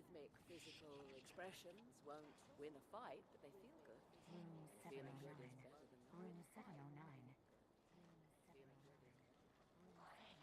Rhythmic physical expressions won't win a fight, but they feel good. Room Feeling good is 709. better than Room winning a fight. 709. Feeling good is better than Room 709.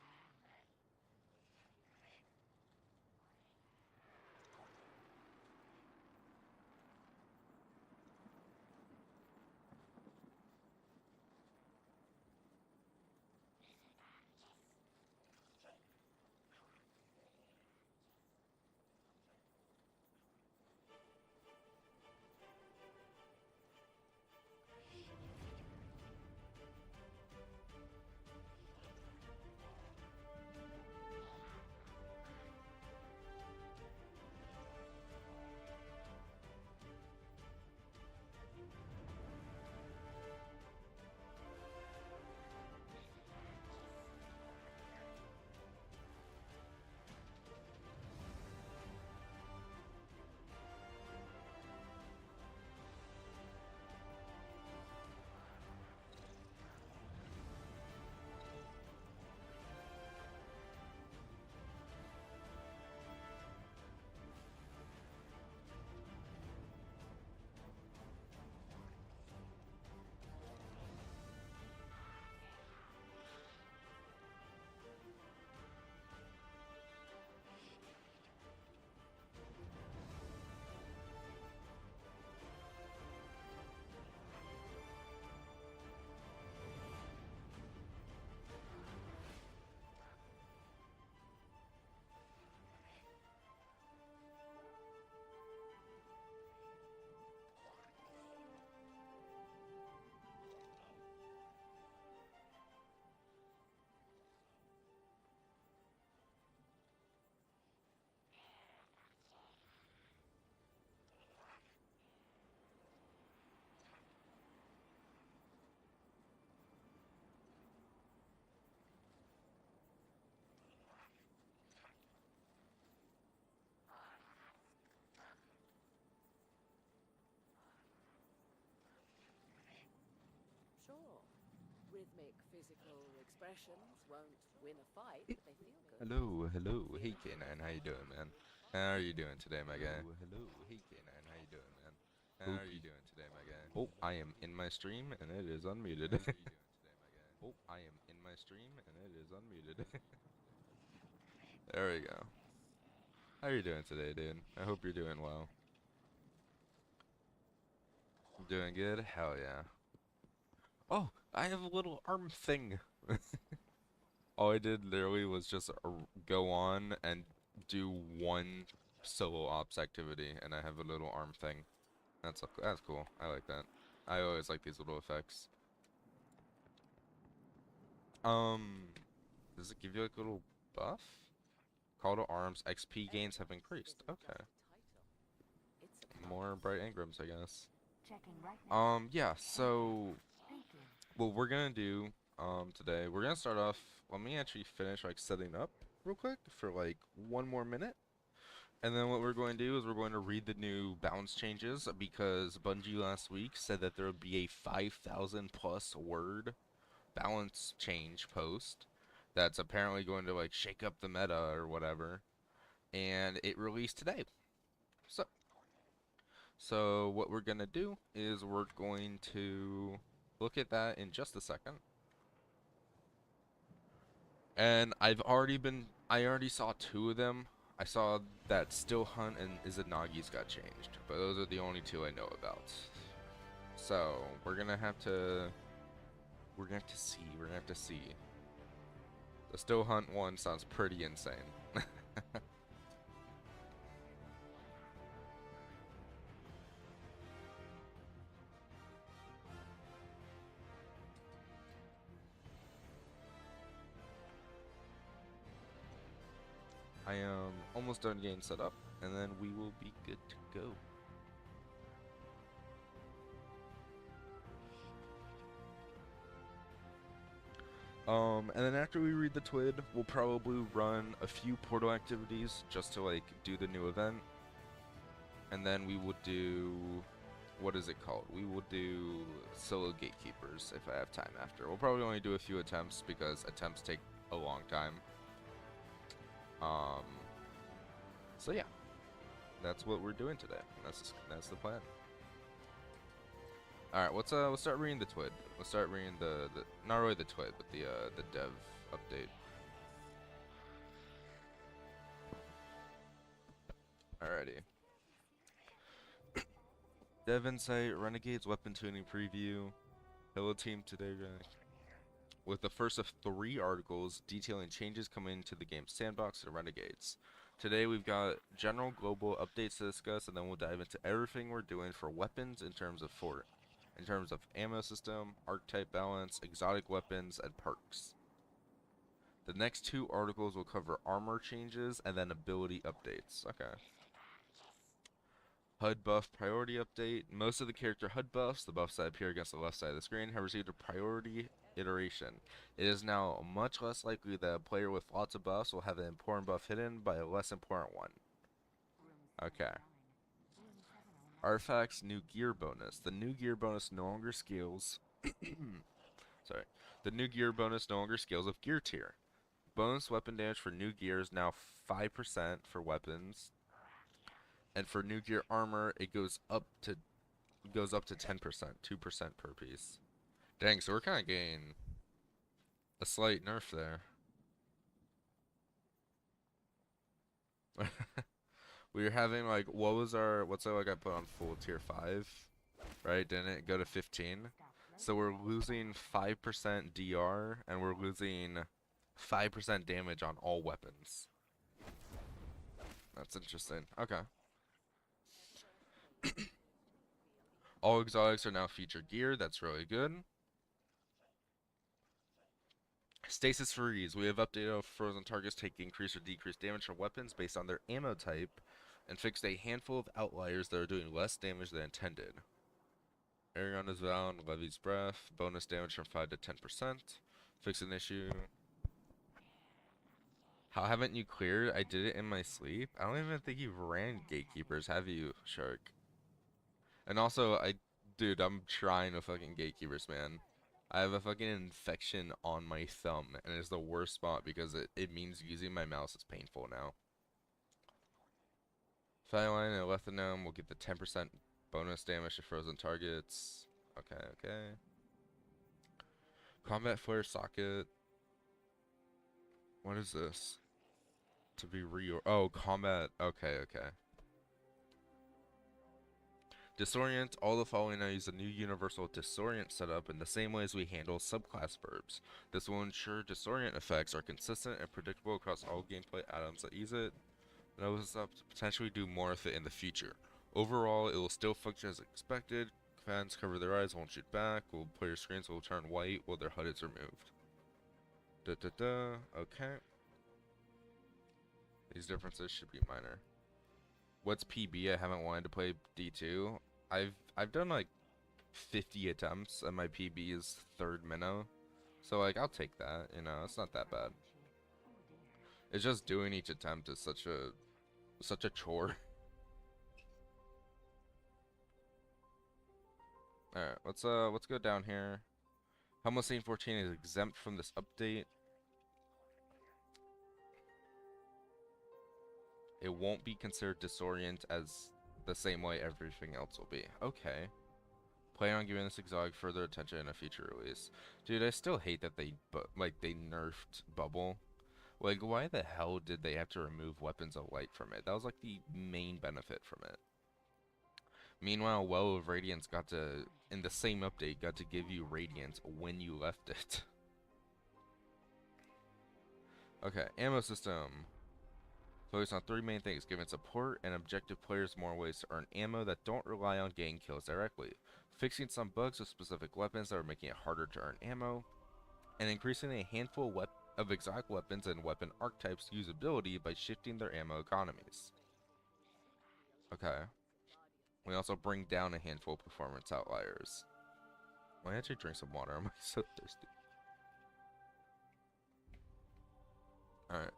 Sure. Rhythmic physical expressions won't win a fight, but they feel good. Hello. Hey Feeling good K9, is how you better doing, than man? winning a fight. How are you doing today, my guy? Hello. Hey K9, how you doing, man? How are you Hope doing today, my guy? Oh, I am in my stream and it is unmuted. Oh, I am in my stream and it is unmuted. There we go. How are you doing today, dude? I hope you're doing well. Doing good? Hell yeah. Oh, I have a little arm thing. All I did literally was just go on and do one solo ops activity, and I have a little arm thing. That's cool. I like that. I always like these little effects. Um, does it give you like a little buff? Call to arms, XP gains have Elegance increased. isn't Okay. just a title, it's a More class. bright engrams, I guess. Checking right now. Yeah, Thank you. so Thank you. what we're gonna do today, we're gonna start off. Let me actually finish like setting up real quick for like one more minute. And then what we're going to do is we're going to read the new balance changes because Bungie last week said that there would be a 5,000 plus word balance change post that's apparently going to like shake up the meta or whatever. And it released today. So, so what we're going to do is we're going to look at that in just a second. And I already saw two of them. I saw that Still Hunt and Izanagi's got changed, but those are the only two I know about. So, we're gonna have to see. The Still Hunt one sounds pretty insane. I am almost done getting set up, and then we will be good to go. And then after we read the TWID, we'll probably run a few portal activities just to like do the new event. And then we will do, what is it called? We will do solo gatekeepers if I have time after. We'll probably only do a few attempts because attempts take a long time. Um, so yeah. that's what we're doing today. That's the plan. All right, let's start reading the TWID. Let's start reading the not really the TWID, but the dev update. Alrighty. Dev Insight, Renegades Weapon Tuning Preview. Hello team, today with the first of 3 articles detailing changes coming to the game's sandbox and Renegades. Today we've got general global updates to discuss, and then we'll dive into everything we're doing for weapons in terms of ammo system, archetype balance, exotic weapons, and perks. The next 2 articles will cover armor changes and then ability updates. Okay. HUD buff priority update. Most of the character HUD buffs, the buffs that appear against the left side of the screen, have received a priority iteration. It is now much less likely that a player with lots of buffs will have an important buff hidden by a less important one. Okay. Artifacts new gear bonus. The new gear bonus no longer scales. Sorry. The new gear bonus no longer scales with gear tier. Bonus weapon damage for new gear is now 5% for weapons. And for new gear armor, it goes up to 10%, 2% per piece. Dang, so we're kind of getting a slight nerf there. We were having like, what's that like I put on full tier 5, right? Didn't it go to 15? So we're losing 5% DR, and we're losing 5% damage on all weapons. That's interesting. Okay. All exotics are now featured gear. That's really good. Stasis freeze. We have updated how frozen targets take increased or decreased damage from weapons based on their ammo type, and fixed a handful of outliers that are doing less damage than intended. Aragon is bound, levies breath, bonus damage from 5 to 10%. Fix an issue. How haven't you cleared? I did it in my sleep. I don't even think you've ran gatekeepers, have you, Shark? And also, dude, I'm trying to fucking gatekeepers, man. I have a fucking infection on my thumb, and it's the worst spot because it means using my mouse is painful now. Fireline and Lethanome will get the 10% bonus damage to frozen targets. Okay, okay. Combat flare socket. What is this? To be oh, combat. Okay, okay. Disorient. All the following now use a new universal disorient setup in the same way as we handle subclass verbs. This will ensure disorient effects are consistent and predictable across all gameplay items that use it. And it was up to potentially do more with it in the future. Overall, it will still function as expected. Fans cover their eyes, won't shoot back. Player screens will turn white while their HUD is removed. Okay. These differences should be minor. What's PB? I haven't wanted to play D2. I've done like 50 attempts, and my PB is 3rd minnow. So like I'll take that, you know, it's not that bad. It's just doing each attempt is such a chore. Alright, let's go down here. Homicide 14 is exempt from this update. It won't be considered disorient as the same way everything else will be. Okay. Plan on giving this exotic further attention in a future release. Dude, I still hate that they nerfed Bubble. Like, why the hell did they have to remove Weapons of Light from it? That was like the main benefit from it. Meanwhile, Well of Radiance got to, in the same update, got to give you Radiance when you left it. Okay, ammo system. Focus on 3 main things: giving support and objective players more ways to earn ammo that don't rely on getting kills directly, fixing some bugs with specific weapons that are making it harder to earn ammo, and increasing a handful of exotic weapons and weapon archetypes' usability by shifting their ammo economies. Okay. We also bring down a handful of performance outliers. Why actually drink some water? I'm so thirsty. Alright.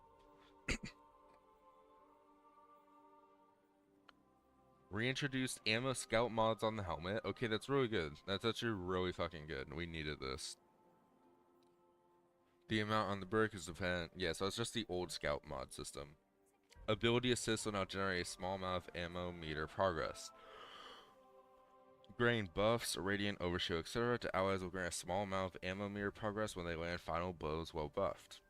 Reintroduced ammo scout mods on the helmet. Okay, that's really good. That's actually really fucking good. We needed this. The amount on the brick is dependent. Yeah, so it's just the old scout mod system. Ability assist will now generate a small amount of ammo meter progress. Granting buffs, radiant, overshoot, etc. to allies will grant a small amount of ammo meter progress when they land final blows while buffed.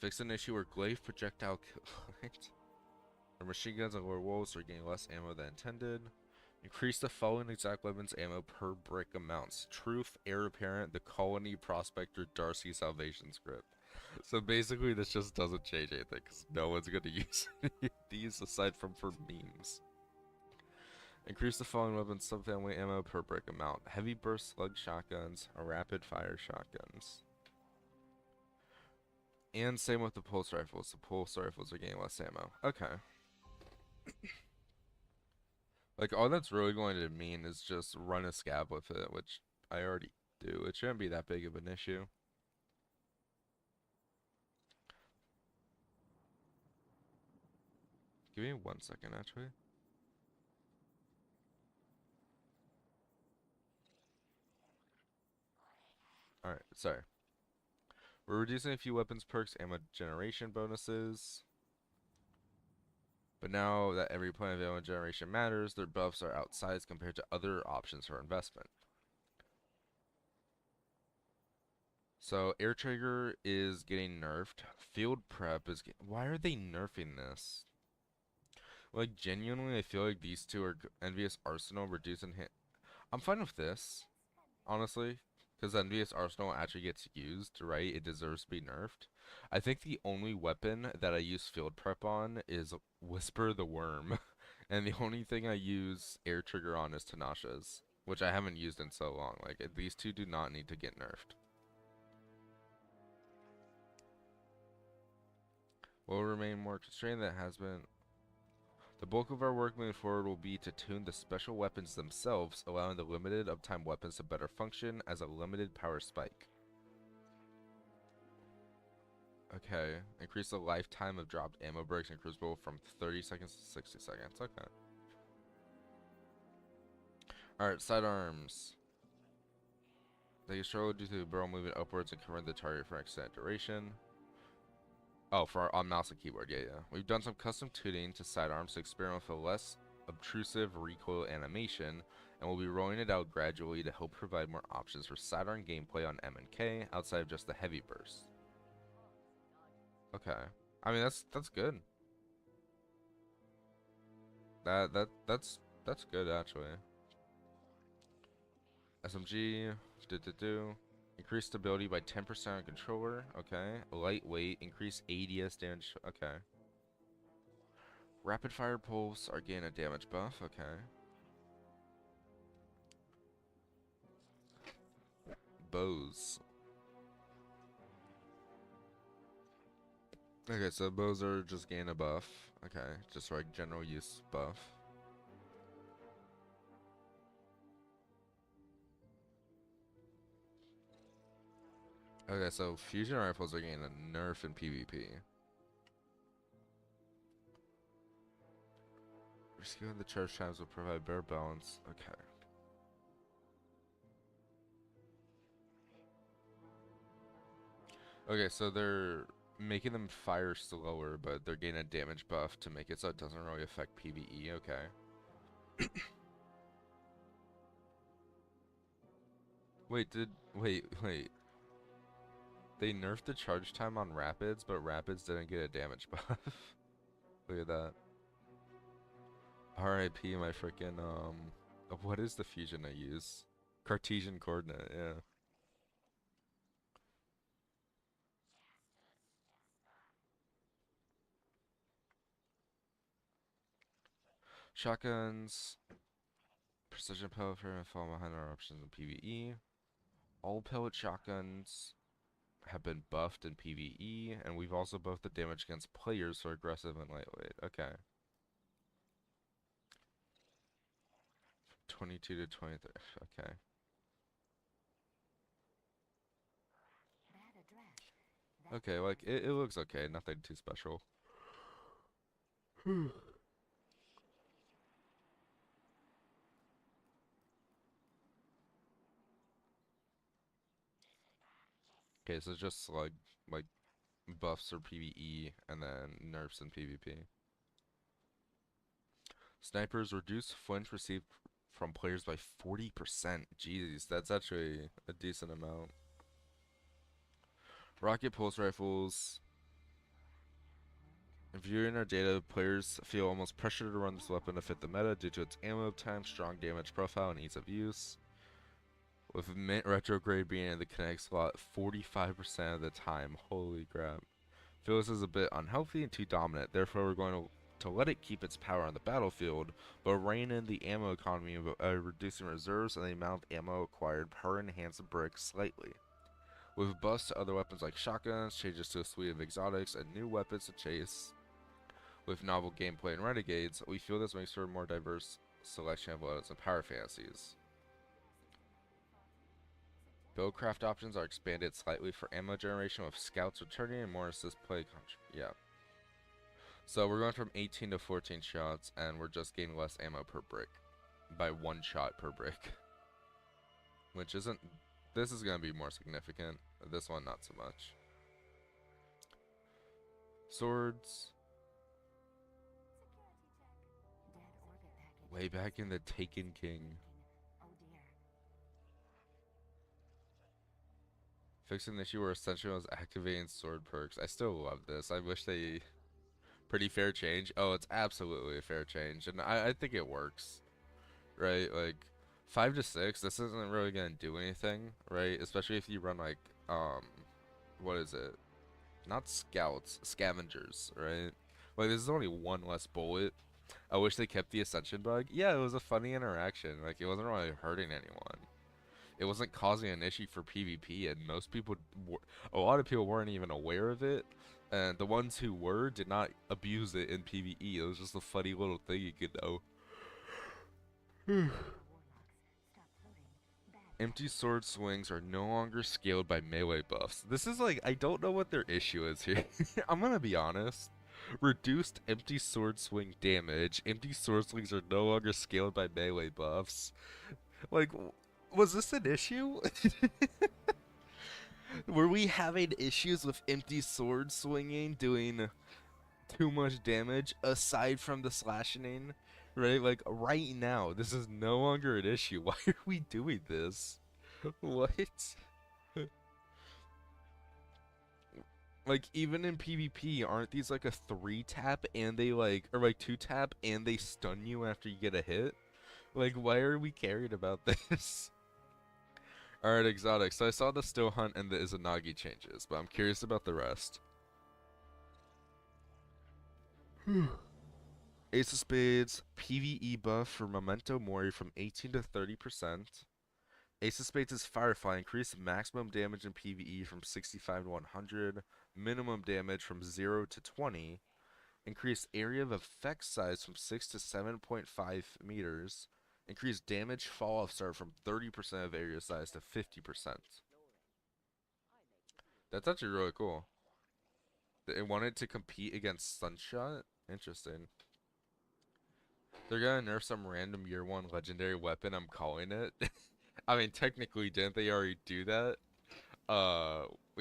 Fix an issue where glaive projectile kill. Or machine guns and lower wolves are getting less ammo than intended. Increase the following exact weapons ammo per brick amounts. Truth, Heir Apparent, the Colony, Prospector, Darcy, Salvation Script. So basically this just doesn't change anything because no one's going to use any of these aside from for memes. Increase the following weapons subfamily ammo per brick amount. Heavy burst slug shotguns, rapid fire shotguns. And same with the pulse rifles. The pulse rifles are getting less ammo. Okay. Like, all that's really going to mean is just run a scab with it, which I already do. It shouldn't be that big of an issue. Give me 1 second, actually. Alright, sorry. We're reducing a few weapons perks, ammo generation bonuses. But now that every point of ammo generation matters, their buffs are outsized compared to other options for investment. So air trigger is getting nerfed. Field prep is why are they nerfing this? Like genuinely I feel like these two are Envious Arsenal reducing hit. I'm fine with this, honestly, because Envious Arsenal actually gets used, right? It deserves to be nerfed. I think the only weapon that I use field prep on is Whisper the Worm. And the only thing I use air trigger on is Tanasha's, which I haven't used in so long. Like these two do not need to get nerfed. Will remain more constrained than it has been. The bulk of our work moving forward will be to tune the special weapons themselves, allowing the limited uptime weapons to better function as a limited power spike. Okay, increase the lifetime of dropped ammo breaks in Crucible from 30 seconds to 60 seconds. Okay. Alright, sidearms. They struggle due to the barrel moving upwards and covering the target for an extended duration. Oh, for on mouse and keyboard, yeah. We've done some custom tuning to sidearms to experiment with a less obtrusive recoil animation, and we'll be rolling it out gradually to help provide more options for sidearm gameplay on M&K outside of just the heavy burst. Okay, I mean that's good. That's good actually. SMG, increase stability by 10% on controller. Okay, lightweight, increase ADS damage. Okay. Rapid fire pulse are getting a damage buff. Okay. Bows. Okay, so bows are just gain a buff. Okay, just like general use buff. Okay, so fusion rifles are getting a nerf in PvP. Rescuing the charge times will provide better balance. Okay. Okay, so they're making them fire slower, but they're getting a damage buff to make it so it doesn't really affect PvE. Okay. Wait, wait. They nerfed the charge time on Rapids, but Rapids didn't get a damage buff. Look at that. RIP my freaking, what is the fusion I use? Cartesian coordinate, yeah. Shotguns. Precision pellet for and fall behind our options in PvE. All pellet shotguns have been buffed in PvE, and we've also buffed the damage against players for aggressive and lightweight. Okay. 22 to 23. Okay. Okay, like, it looks okay. Nothing too special. Okay, so just like buffs or PvE, and then nerfs in PvP. Snipers reduce flinch received from players by 40%. Jeez, that's actually a decent amount. Rocket pulse rifles. Viewing our data, players feel almost pressured to run this weapon to fit the meta due to its ammo time, strong damage profile, and ease of use. With mint retrograde being in the kinetic slot 45% of the time. Holy crap. Feel this is a bit unhealthy and too dominant, therefore we're going to let it keep its power on the battlefield, but rein in the ammo economy by reducing reserves and the amount of ammo acquired per enhanced brick slightly. With buffs to other weapons like shotguns, changes to a suite of exotics, and new weapons to chase with novel gameplay and renegades, we feel this makes for a more diverse selection of loadouts and power fantasies. Buildcraft options are expanded slightly for ammo generation with scouts returning and more assist play. Yeah. So we're going from 18 to 14 shots, and we're just getting less ammo per brick by 1 shot per brick, which isn't. This is going to be more significant. This one, not so much. Swords. Way back in the Taken King. Oh dear. Fixing the issue where Essential was activating sword perks. I still love this. I wish they... Pretty fair change. Oh, it's absolutely a fair change. And I think it works. Right? Like, 5 to 6, this isn't really going to do anything. Right? Especially if you run, like, what is it? Not scouts. Scavengers, right? Like, this is only 1 less bullet. I wish they kept the Ascension bug. Yeah, it was a funny interaction. Like, it wasn't really hurting anyone. It wasn't causing an issue for PvP, and most people, a lot of people weren't even aware of it, and the ones who were did not abuse it in PvE. It was just a funny little thing you could know. Empty sword swings are no longer scaled by melee buffs. This is like, I don't know what their issue is here. I'm gonna be honest. Reduced empty sword swing damage. Empty sword swings are no longer scaled by melee buffs. Like, was this an issue? Were we having issues with empty sword swinging doing too much damage aside from the slashing? Right? Like, right now, this is no longer an issue. Why are we doing this? What? Like, even in PvP, aren't these like a 3-tap and they like, or like 2-tap and they stun you after you get a hit? Like, why are we caring about this? Alright, exotic. So I saw the Still Hunt and the Izanagi changes, but I'm curious about the rest. Ace of Spades, PvE buff for Memento Mori from 18 to 30%. Ace of Spades' Firefly increased maximum damage in PvE from 65 to 100, minimum damage from 0 to 20, increased area of effect size from 6 to 7.5 meters, increased damage fall-off start from 30% of area size to 50%. That's actually really cool. They wanted to compete against Sunshot? Interesting. They're gonna nerf some random year 1 legendary weapon, I'm calling it. I mean, technically, didn't they already do that?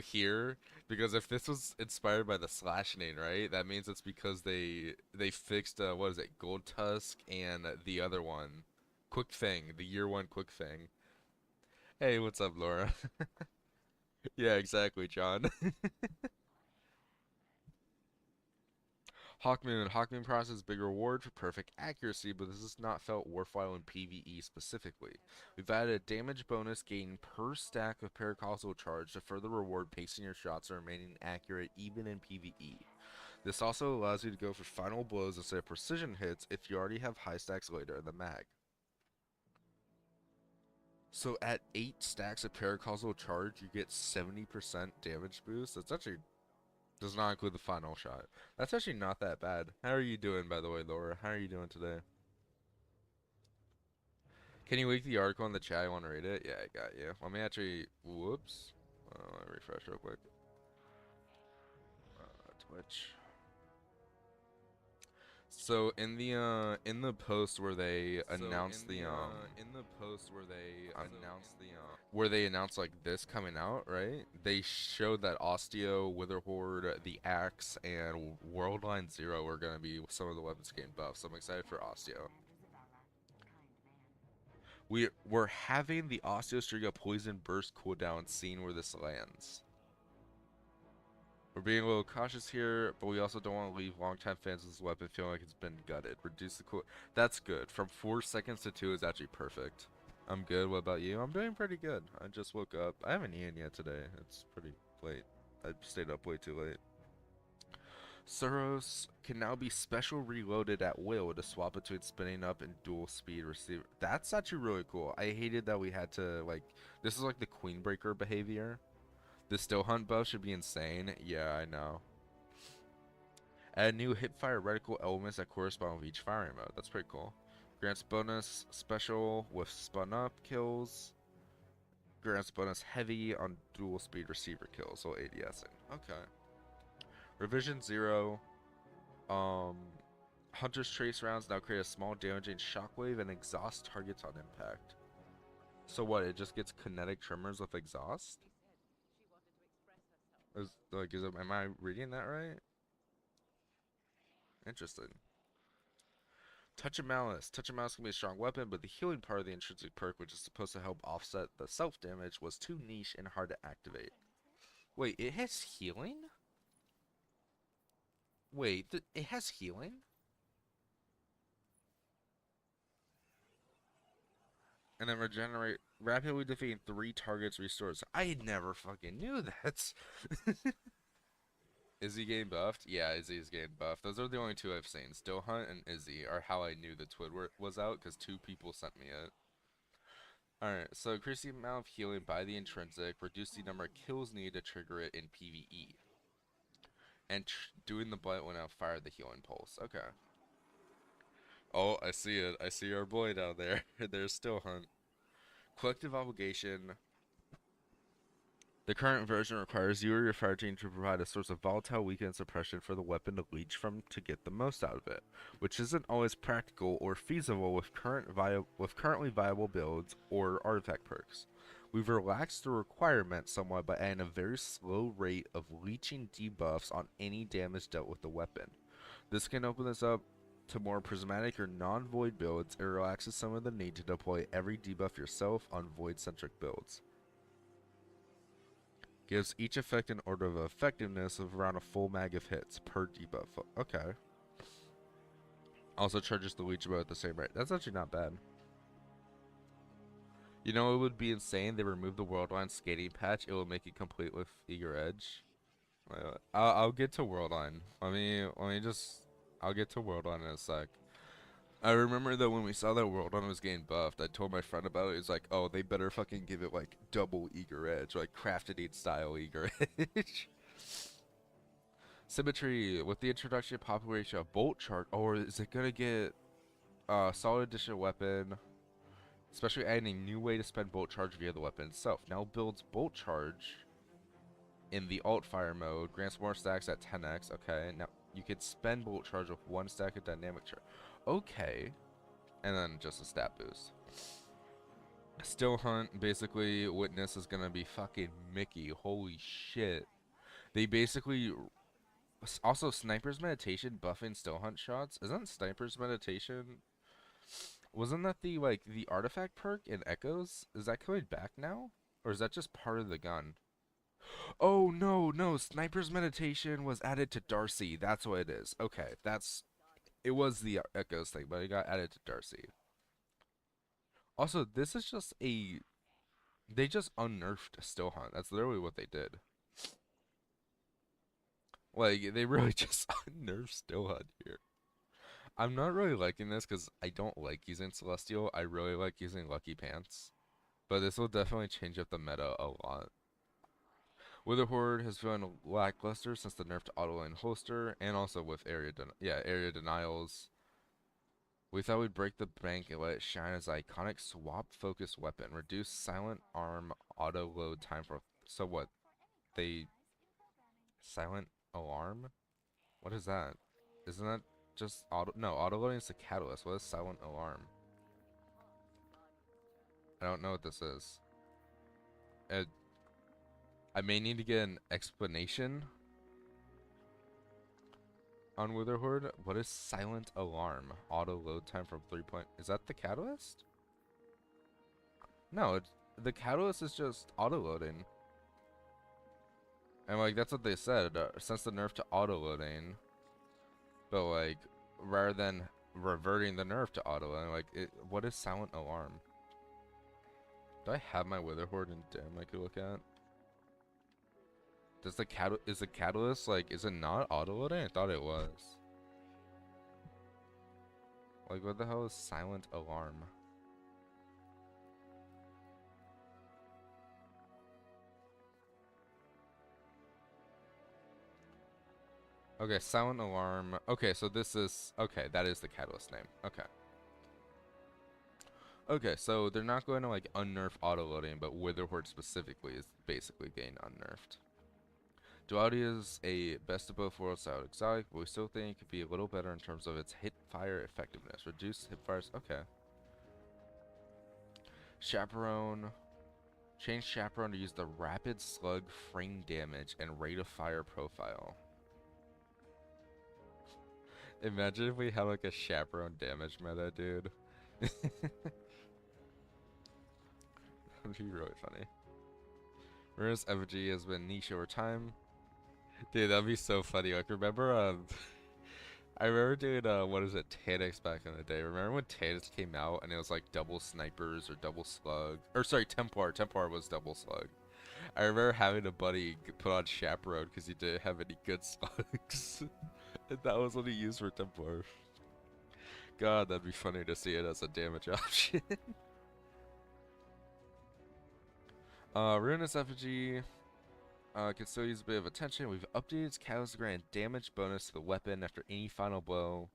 Here? Because if this was inspired by the slashing, right? That means it's because they fixed, what is it, Gold Tusk and the other one. Quick Fang, the year 1 Quick Fang. Hey, what's up, Laura? Yeah, exactly, John. Hawkmoon. Hawkmoon processes big reward for perfect accuracy, but this has not felt worthwhile in PvE specifically. We've added a damage bonus gain per stack of paracausal charge to further reward pacing your shots and remaining accurate even in PvE. This also allows you to go for final blows instead of precision hits if you already have high stacks later in the mag. So at 8 stacks of paracausal charge, you get 70% damage boost. That's actually... does not include the final shot. That's actually not that bad. How are you doing, by the way, Laura? How are you doing today? Can you link the article in the chat? I want to read it. Yeah, I got you. Let me actually... Whoops. Let me refresh real quick. Twitch. So in the post where they announced the in the post where they announced the where they announced like this coming out, right? They showed that Osteo, Witherhoard, the Axe, and Worldline Zero are gonna be some of the weapons getting buffed. So I'm excited for Osteo. We're having the Osteo Striga Poison Burst cooldown, seeing where this lands. We're being a little cautious here, but we also don't want to leave longtime fans of this weapon feeling like it's been gutted. Reduce the cool. That's good. From 4 seconds to 2 is actually perfect. I'm good. What about you? I'm doing pretty good. I just woke up. I haven't eaten yet today. It's pretty late. I stayed up way too late. Suros can now be special reloaded at will to swap between spinning up and dual speed receiver. That's actually really cool. I hated that we had to, like, this is like the Queen Breaker behavior. The still hunt buff should be insane. Yeah, I know. Add new hipfire reticle elements that correspond with each firing mode. That's pretty cool. Grants bonus special with spun up kills. Grants bonus heavy on dual speed receiver kills, so ADSing. Okay. Revision 0. Hunter's Trace rounds now create a small damaging shockwave and exhaust targets on impact. So what? It just gets kinetic tremors with exhaust? Am I reading that right? Interesting. Touch of Malice. Touch of Malice can be a strong weapon, but the healing part of the intrinsic perk, which is supposed to help offset the self damage, was too niche and hard to activate. Wait, it has healing? Wait, it has healing? And then regenerate, rapidly defeating 3 targets restores. I never fucking knew that. Izzy getting buffed? Yeah, Izzy's getting buffed. Those are the only 2 I've seen. Still Hunt and Izzy are how I knew the Twid was out, because 2 people sent me it. Alright, so increase the amount of healing by the intrinsic, reduce the number of kills needed to trigger it in PvE. And doing the blight when I fire the healing pulse. Okay. Oh, I see it. I see our boy down there. There's Still Hunt. Collective obligation. The current version requires you or your fire team to provide a source of volatile weekend suppression for the weapon to leech from to get the most out of it, which isn't always practical or feasible with currently viable builds or artifact perks. We've relaxed the requirement somewhat by adding a very slow rate of leeching debuffs on any damage dealt with the weapon. This can open this up to more prismatic or non-void builds and relaxes some of the need to deploy every debuff yourself on void-centric builds. Gives each effect an order of effectiveness of around a full mag of hits per debuff. Okay. Also charges the leech about at the same rate. That's actually not bad. You know it would be insane? They remove the Worldline skating patch. It will make it complete with Eager Edge. I'll get to Worldline. I'll get to Worldline in a sec. I remember that when we saw that Worldline was getting buffed, I told my friend about it. He's like, oh, they better fucking give it like double Eager Edge, like Crafted 8 style Eager Edge. Symmetry, with the introduction of population of Bolt Charge, or is it gonna get solid addition weapon, especially adding a new way to spend Bolt Charge via the weapon itself. Now builds Bolt Charge in the alt fire mode, grants more stacks at 10x. Okay, now you can spend Bolt Charge with 1 stack of dynamic charge. Okay. And then just a stat boost. Still Hunt, basically, Witness is gonna be fucking Mickey. Holy shit. They basically... Also, Sniper's Meditation buffing Still Hunt shots. Isn't Sniper's Meditation... Wasn't that the, like, the artifact perk in Echoes? Is that coming back now? Or is that just part of the gun? Oh, no. Sniper's Meditation was added to Darcy. That's what it is. Okay, that's... It was the Echoes thing, but it got added to Darcy. Also, this is just a... They just unnerfed Still Hunt. That's literally what they did. Like, they really just unnerfed Still Hunt here. I'm not really liking this because I don't like using Celestial. I really like using Lucky Pants. But this will definitely change up the meta a lot. Witherhoard has been lackluster since the nerfed auto-lane holster, and also with area denials. We thought we'd break the bank and let it shine as an iconic swap-focused weapon. Reduce silent arm auto-load time for... So what? They... Silent alarm? What is that? Isn't that... just auto? No, auto loading is the catalyst. What is silent alarm? I don't know what this is. Uh, I may need to get an explanation on Witherhoard. What is silent alarm? Auto load time from 3 point. Is that the catalyst? No, the catalyst is just auto loading. And like that's what they said. Since the nerf to auto loading, but like rather than reverting the nerf to auto loading, like what is silent alarm? Do I have my Witherhoard in dim I could look at? Does the is the catalyst like is it not auto loading? I thought it was. Like what the hell is silent alarm? Okay, silent alarm. Okay, so this is okay, that is the catalyst name. Okay. Okay, so they're not going to like unnerf auto loading, but Witherhoard specifically is basically getting unnerfed. Duality is a best of both worlds style exotic, but we still think it could be a little better in terms of its hip fire effectiveness. Reduce hip fires. Okay. Chaperone. Change Chaperone to use the rapid slug frame damage and rate of fire profile. Imagine if we had like a Chaperone damage meta, dude. That'd be really funny. Ruinous Effigy has been niche over time. Dude, that'd be so funny. Like, remember, I remember doing, what is it, Tanics back in the day. Remember when Tanics came out and it was like double snipers or double slug? Or sorry, Templar. Templar was double slug. I remember having a buddy put on Chaperone because he didn't have any good slugs. And that was what he used for Templar. God, that'd be funny to see it as a damage option. Ruinous Effigy can still use a bit of attention. We've updated its catalyst to grant damage bonus to the weapon after any final blow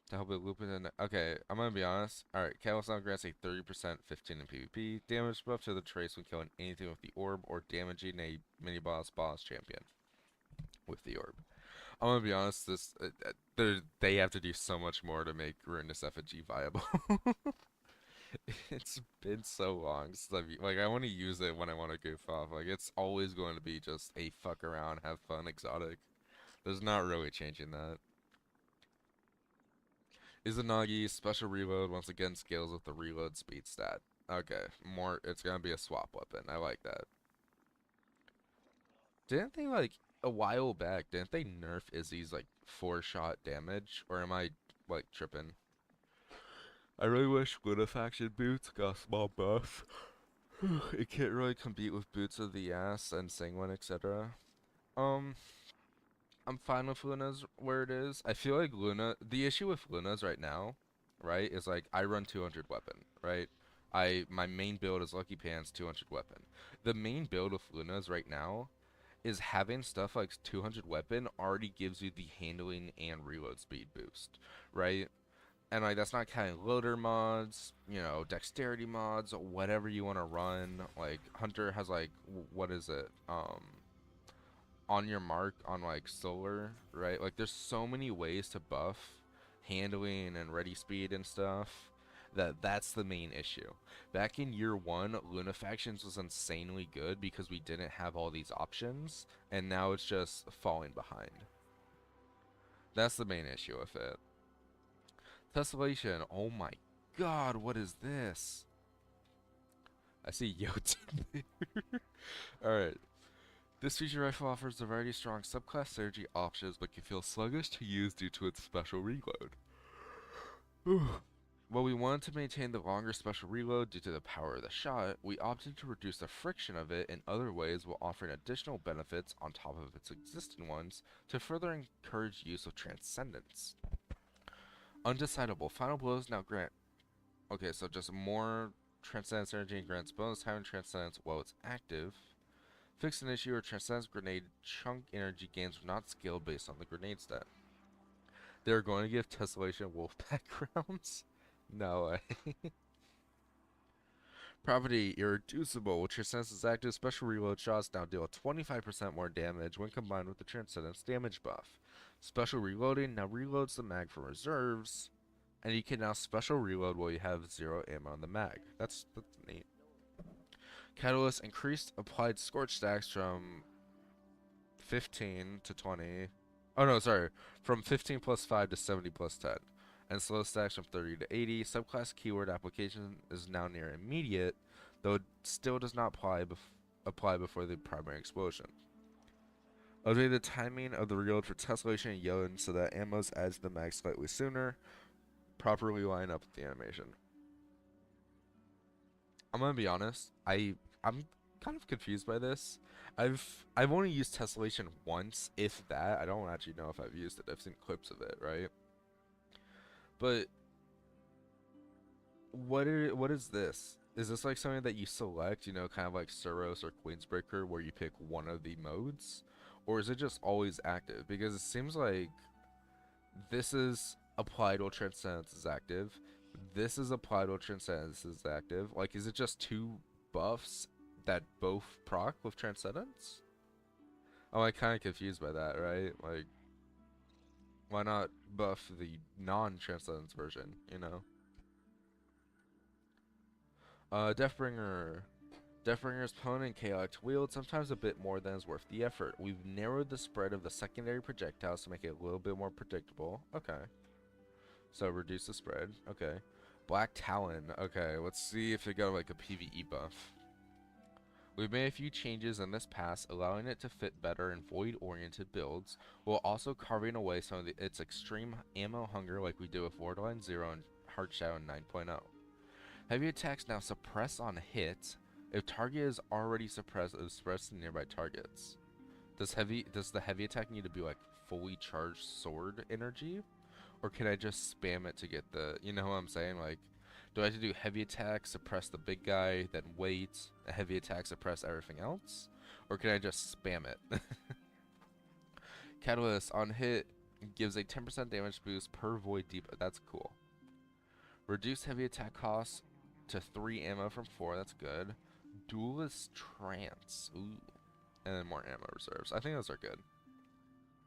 to help it loop it in. Okay, I'm gonna be honest. Alright, catalyst now grants a 30% 15 in PvP damage buff to the trace when killing anything with the orb or damaging a mini boss champion with the orb. I'm gonna be honest. They have to do so much more to make Ruinous Effigy viable. It's been so long since I want to use it when I want to goof off. Like it's always going to be just a fuck around, have fun exotic. There's not really changing that. Izanagi special reload once again scales with the reload speed stat. Okay, it's gonna be a swap weapon. I like that. Didn't they like a while back? Didn't they nerf Izzy's like 4-shot damage? Or am I like tripping? I really wish Lunafaction boots got a small buff. It can't really compete with Boots of the Ass and Sanguine, etc. I'm fine with Luna's where it is. I feel like the issue with Luna's right now, right, is like I run 200 weapon, right? My main build is Lucky Pants 200 weapon. The main build of Luna's right now is having stuff like 200 weapon already gives you the handling and reload speed boost, right? And like that's not counting loader mods, you know, dexterity mods, whatever you want to run. Like Hunter has like what is it? On your mark on like solar, right? Like there's so many ways to buff handling and ready speed and stuff that's the main issue. Back in year 1, Luna Factions was insanely good because we didn't have all these options, and now it's just falling behind. That's the main issue with it. Tessellation, oh my god, what is this? I see Jotun there. Alright. This feature rifle offers a variety of strong subclass synergy options, but can feel sluggish to use due to its special reload. While we wanted to maintain the longer special reload due to the power of the shot, we opted to reduce the friction of it in other ways while offering additional benefits on top of its existing ones to further encourage use of Transcendence. Undecidable. Final blows now grant... Okay, so just more Transcendence energy grants bonus time and Transcendence while it's active. Fix an issue or Transcendence grenade chunk energy gains are not scaled based on the grenade stat. They're going to give Tessellation wolf backgrounds? No way. Property Irreducible. With Transcendence active, special reload shots now deal 25% more damage when combined with the Transcendence damage buff. Special reloading now reloads the mag from reserves, and you can now special reload while you have 0 ammo in the mag. That's neat. Catalyst increased applied scorch stacks from 15 to 20. Oh no, sorry. From 15 plus 5 to 70 plus 10. And slow stacks from 30 to 80. Subclass keyword application is now near immediate, though it still does not apply before the primary explosion. Update the timing of the reload for tessellation and yellow so that ammo's adds to the mag slightly sooner. Properly line up with the animation. I'm gonna be honest. I'm kind of confused by this. I've only used tessellation once, if that. I don't actually know if I've used it. I've seen clips of it, right? But what is this? Is this like something that you select, you know, kind of like Suros or Queensbreaker, where you pick one of the modes? Or is it just always active? Because it seems like this is applied while Transcendence is active. This is applied while Transcendence is active. Like, is it just two buffs that both proc with Transcendence? I'm like kind of confused by that, right? Like, why not buff the non-Transcendence version, you know? Deathbringer. Deathbringer's opponent chaotic wield sometimes a bit more than is worth the effort. We've narrowed the spread of the secondary projectiles to make it a little bit more predictable. Okay. So reduce the spread. Okay. Black Talon. Okay, let's see if it got like a PvE buff. We've made a few changes in this pass, allowing it to fit better in void-oriented builds, while also carving away some of its extreme ammo hunger like we did with Borderline 0 and Hard Shadow 9.0. Heavy attacks now suppress on hit. If target is already suppressed, it suppresses nearby targets. Does the heavy attack need to be like fully charged sword energy? Or can I just spam it to get the, you know what I'm saying? Like, do I have to do heavy attack, suppress the big guy, then wait, a heavy attack, suppress everything else? Or can I just spam it? Catalyst on hit gives a 10% damage boost per void deep. That's cool. Reduce heavy attack costs to 3 ammo from 4. That's good. Duelist Trance. Ooh. And then more ammo reserves. I think those are good.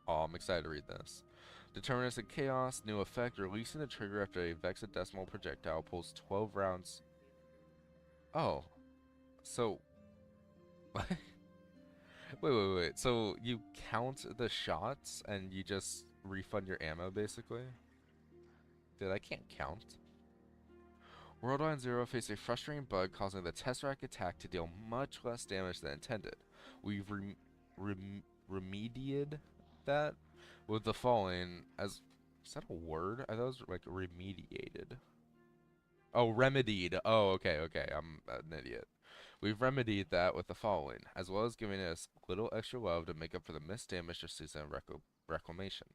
Oh, I'm excited to read this. Deterministic Chaos, new effect, releasing the trigger after a vexadecimal projectile pulls 12 rounds. Oh. So. wait. So you count the shots and you just refund your ammo, basically? Dude, I can't count. Worldwide 0 faced a frustrating bug causing the Tesseract attack to deal much less damage than intended. We've remediated that with the following as... Is that a word? I thought it was like remediated. Oh, remedied. Oh, okay. I'm an idiot. We've remedied that with the following, as well as giving us little extra love to make up for the missed damage to Season Reclamation.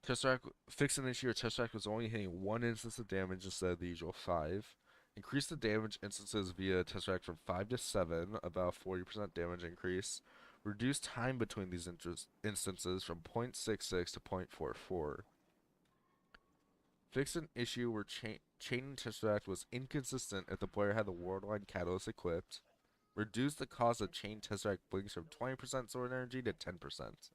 Tesseract fixing the issue where Tesseract was only hitting 1 instance of damage instead of the usual 5. Increase the damage instances via Tesseract from 5 to 7, about 40% damage increase. Reduce time between these instances from 0.66 to 0.44. Fix an issue where chaining Tesseract was inconsistent if the player had the Worldwide Catalyst equipped. Reduce the cost of chain Tesseract blinks from 20% sword energy to 10%.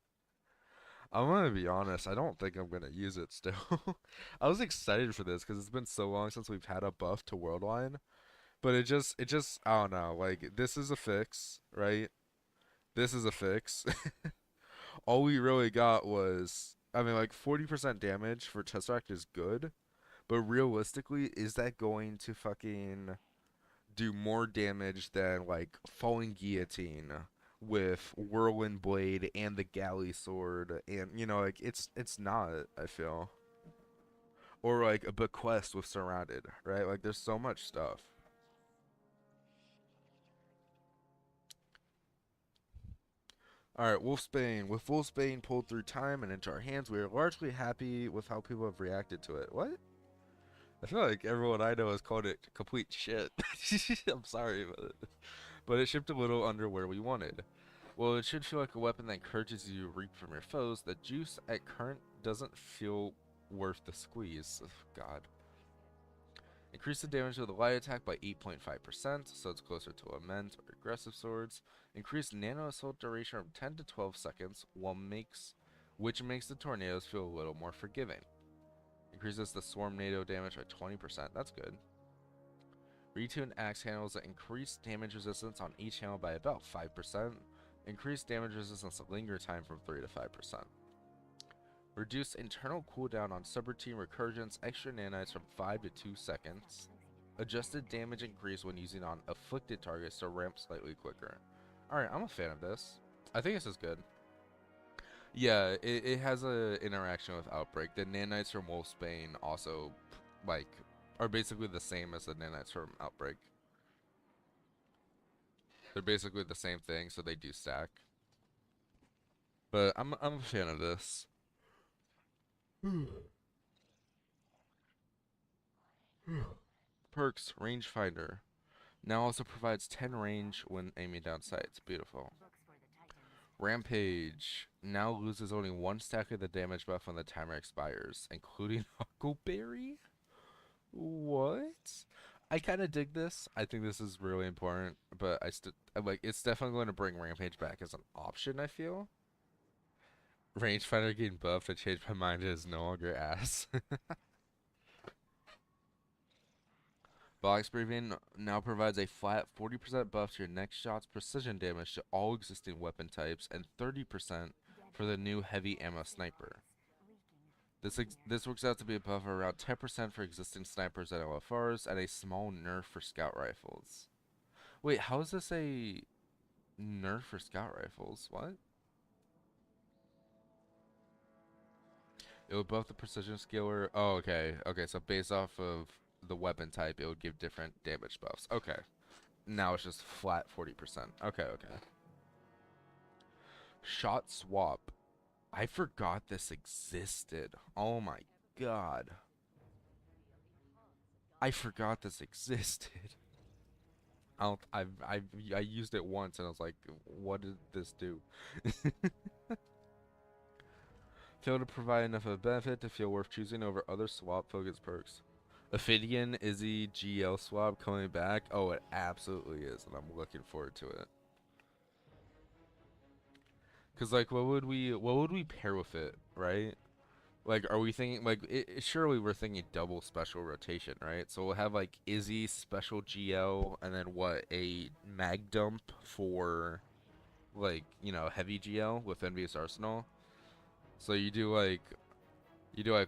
I'm gonna be honest, I don't think I'm gonna use it still. I was excited for this because it's been so long since we've had a buff to Worldwide. But it just, I don't know, like, this is a fix, right? This is a fix. All we really got was, I mean, like, 40% damage for Tesseract is good. But realistically, is that going to fucking do more damage than, like, Falling Guillotine with Whirlwind Blade and the Galley Sword, and you know, like it's not, I feel. Or like a Bequest with Surrounded, right? Like there's so much stuff. Alright, Wolfsbane. With Wolfsbane pulled through time and into our hands, we are largely happy with how people have reacted to it. What? I feel like everyone I know has called it complete shit. I'm sorry, but it shipped a little under where we wanted. Well, it should feel like a weapon that encourages you to reap from your foes. The juice at current doesn't feel worth the squeeze. Oh, God. Increase the damage of the light attack by 8.5%, so it's closer to Lament or aggressive swords. Increase nano assault duration from 10 to 12 seconds, while makes which makes the tornadoes feel a little more forgiving. Increases the swarm NATO damage by 20%. That's good. Retuned axe handles that increase damage resistance on each handle by about 5%. Increase damage resistance linger time from 3 to 5%. Reduce internal cooldown on subroutine recursions extra nanites from 5 to 2 seconds. Adjusted damage increase when using on afflicted targets to ramp slightly quicker. Alright, I'm a fan of this. I think this is good. Yeah, it has a interaction with Outbreak. The nanites from Wolfsbane also, like, are basically the same as the nanites from Outbreak. They're basically the same thing, so they do stack. But I'm a fan of this. Perks, Rangefinder. Now also provides 10 range when aiming down sights. Beautiful. Rampage. Now loses only 1 stack of the damage buff when the timer expires, including Huckleberry? What? I kind of dig this. I think this is really important, but I'm like, it's definitely going to bring Rampage back as an option, I feel. Rangefinder getting buffed. I changed my mind. It is no longer ass. Box Briefing now provides a flat 40% buff to your next shot's precision damage to all existing weapon types and 30% for the new heavy ammo sniper. This works out to be a buff of around 10% for existing snipers and LFRs and a small nerf for scout rifles. Wait, how is this a nerf for scout rifles? What? It would buff the precision scaler. Oh, okay. Okay, so based off of the weapon type, it would give different damage buffs. Okay. Now it's just flat 40%. Okay, okay. Shot swap. I forgot this existed. Oh my god. I forgot this existed. I used it once and I was like, what did this do? Fail to provide enough of a benefit to feel worth choosing over other swap focus perks. Ophidian Izzy GL swap coming back. Oh, it absolutely is, and I'm looking forward to it. Cause like, what would we pair with it, right? Like, are we thinking like surely we're thinking double special rotation, right? So we'll have like Izzy special GL, and then what, a mag dump for like, you know, heavy GL with Envious Arsenal. So you do like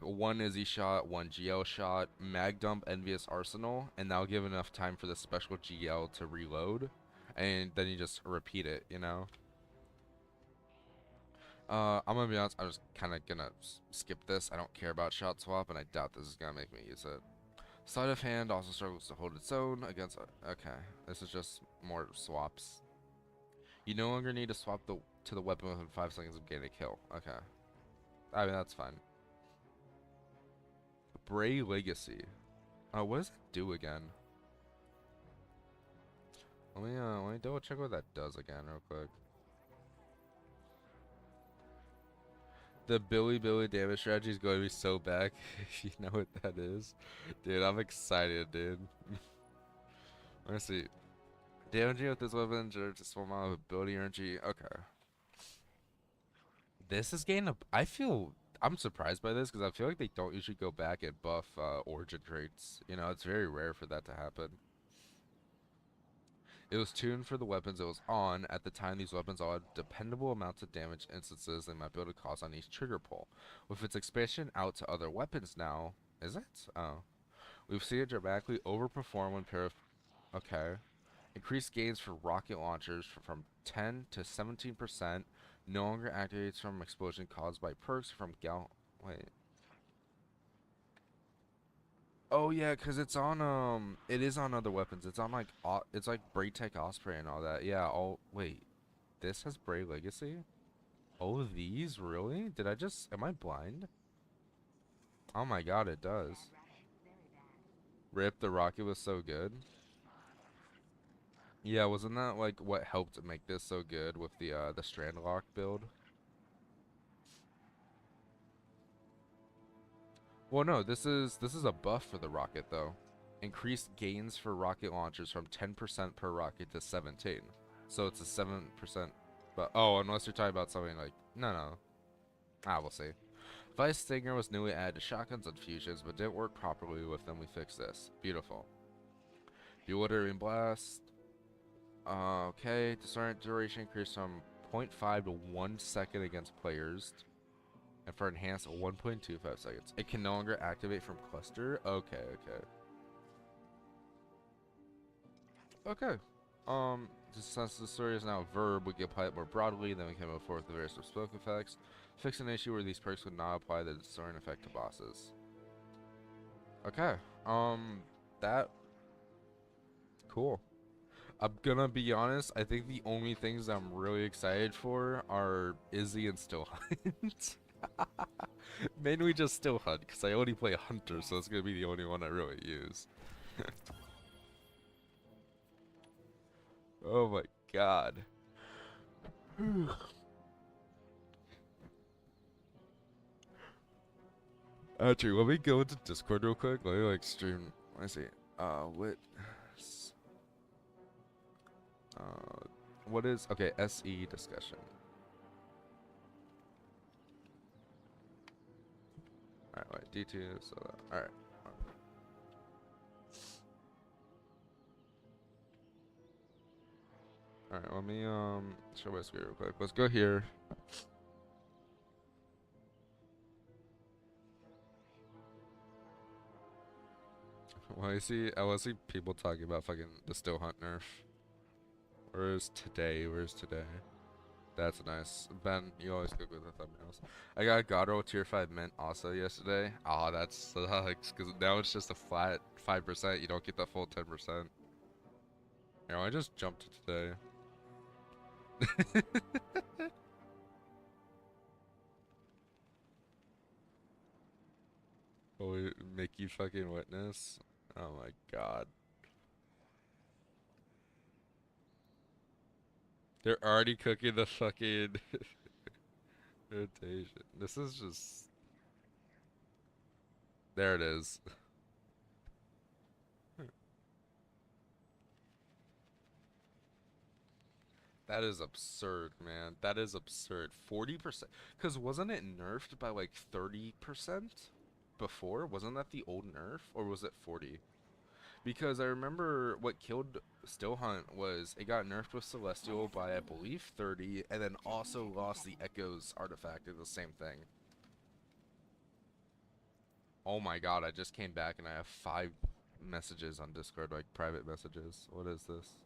one Izzy shot, one GL shot, mag dump Envious Arsenal, and that'll give enough time for the special GL to reload, and then you just repeat it, you know? I'm gonna be honest, I'm just kinda gonna skip this. I don't care about shot swap, and I doubt this is gonna make me use it. Sleight of hand also struggles to hold its own against, okay, this is just more swaps. You no longer need to swap to the weapon within 5 seconds of getting a kill. Okay. I mean, that's fine. Bray Legacy. What does it do again? Let me double check what that does again real quick. The Billy damage strategy is going to be so back. You know what that is? Dude, I'm excited, dude. Let's see. Damaging with this weapon generates a small amount of ability energy. Okay. This is getting a... I'm surprised by this because I feel like they don't usually go back and buff origin traits. You know, it's very rare for that to happen. It was tuned for the weapons it was on. At the time, these weapons all had dependable amounts of damage instances they might be able to cause on each trigger pull. With its expansion out to other weapons now... Is it? Oh. We've seen it dramatically overperform when paired with... Okay. Increased gains for rocket launchers from 10 to 17%. No longer activates from explosion caused by perks from Wait. Oh yeah, cause it's on it is on other weapons. It's on like it's like Braytech Osprey and all that. Yeah. Wait, this has Bray Legacy. Oh, these really? Am I blind? Oh my god, it does. Rip, the rocket was so good. Yeah, wasn't that like what helped make this so good with the strand lock build? Well, no, this is a buff for the rocket though. Increased gains for rocket launchers from 10% per rocket to 17. So it's a 7%. But oh, unless you're talking about something like no. We'll see. Vice Stinger was newly added to shotguns and fusions, but didn't work properly with them. We fixed this. Beautiful. Bewildering Blast. Okay. Discernment duration increased from 0.5 to 1 second against players. And for enhanced, 1.25 seconds. It can no longer activate from cluster. Okay, okay. Okay. Since the story is now a verb, we can apply it more broadly, then we can move forward with the various bespoke effects. Fix an issue where these perks would not apply the discern effect to bosses. Okay. That cool. I'm gonna be honest, I think the only things I'm really excited for are Izzy and Still Hunt. Mainly just Still Hunt, because I only play Hunter, so it's gonna be the only one I really use. Oh my god. Actually, let me go into Discord real quick. Let me like stream. Let me see. What? What is okay? SE discussion. All right, wait. D2. So all right. All right. Let me show my screen real quick. Let's go here. Well, I want to see people talking about fucking the Still Hunt nerf. Where's today? Where's today? That's nice. Ben, you always good with the thumbnails. I got Godroll tier 5 mint also yesterday. Oh, that sucks. Because now it's just a flat 5%. You don't get the full 10%. You know, I just jumped to today. Will we make you fucking witness? Oh my god. They're already cooking the fucking rotation. This is just... There it is. That is absurd, man. That is absurd. 40%. Because wasn't it nerfed by like 30% before? Wasn't that the old nerf? Or was it 40? Because I remember what killed Still Hunt was it got nerfed with Celestial by I believe 30, and then also lost the Echoes artifact at the same thing. Oh my god, I just came back and I have 5 messages on Discord, like private messages. What is this?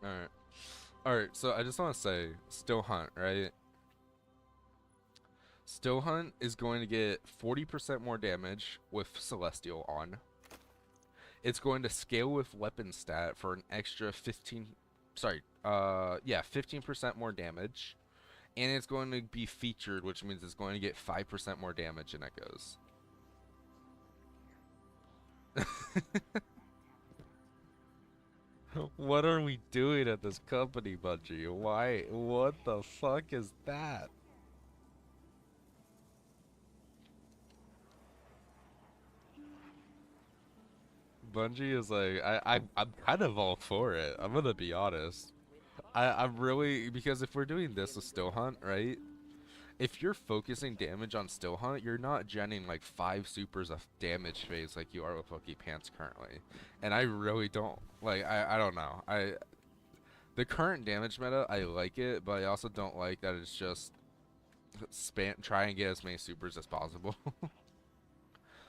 Alright. Alright, so I just want to say, Still Hunt, right? Still Hunt is going to get 40% more damage with Celestial on. It's going to scale with weapon stat for an extra 15... Sorry, yeah, 15% more damage. And it's going to be featured, which means it's going to get 5% more damage in Echoes. What are we doing at this company, Bungie? Why? What the fuck is that? Bungie is like, I'm kind of all for it. I'm gonna be honest. I'm really, because if we're doing this with Still Hunt, right? If you're focusing damage on Still Hunt, you're not genning like 5 supers of damage phase like you are with Lucky Pants currently. And I really don't, like, I don't know. The current damage meta, I like it, but I also don't like that it's just try and get as many supers as possible.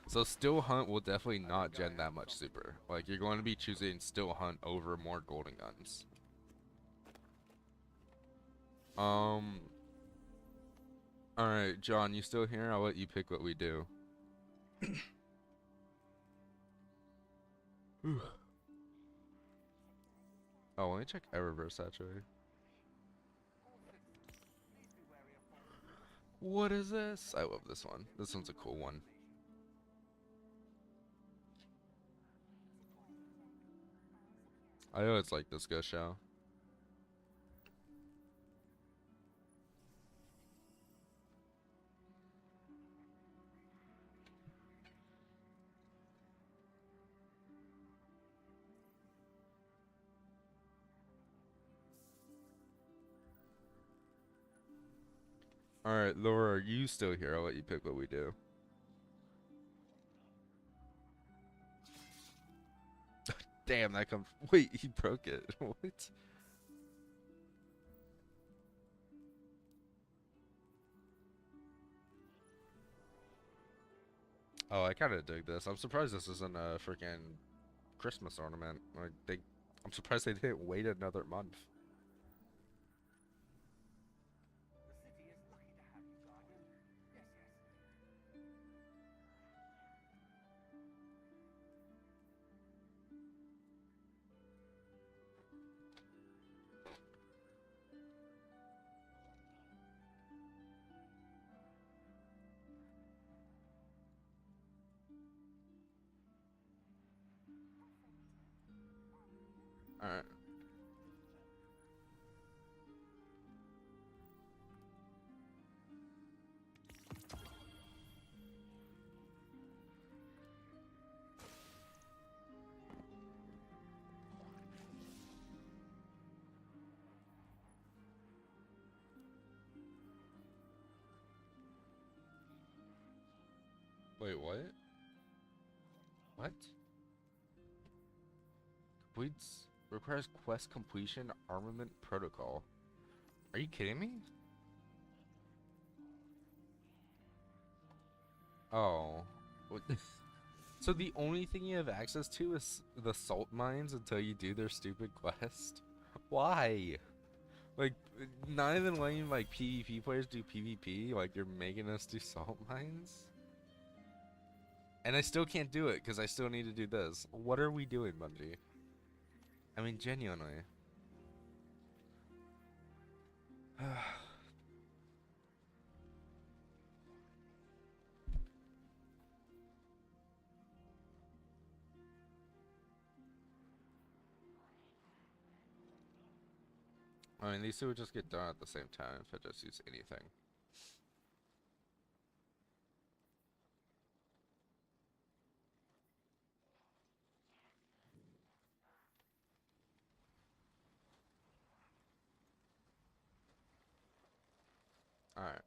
So Still Hunt will definitely not gen that much super. Like, you're going to be choosing Still Hunt over more golden guns. Alright, John, you still here? I'll let you pick what we do. Oh, let me check air reverse actually. What is this? I love this one. This one's a cool one. I know it's like this good show. Alright, Laura, are you still here? I'll let you pick what we do. Damn, that comes. Wait, he broke it. What? Oh, I kind of dig this. I'm surprised this isn't a freaking Christmas ornament. Like I'm surprised they didn't wait another month. All right. Wait, what? What? Completes requires quest completion armament protocol. Are you kidding me? Oh. What? So the only thing you have access to is the salt mines until you do their stupid quest? Why? Like, not even letting like PvP players do PvP, like you're making us do salt mines? And I still can't do it because I still need to do this. What are we doing, Bungie? I mean, genuinely. I mean, these two would just get done at the same time if I just use anything. Alright.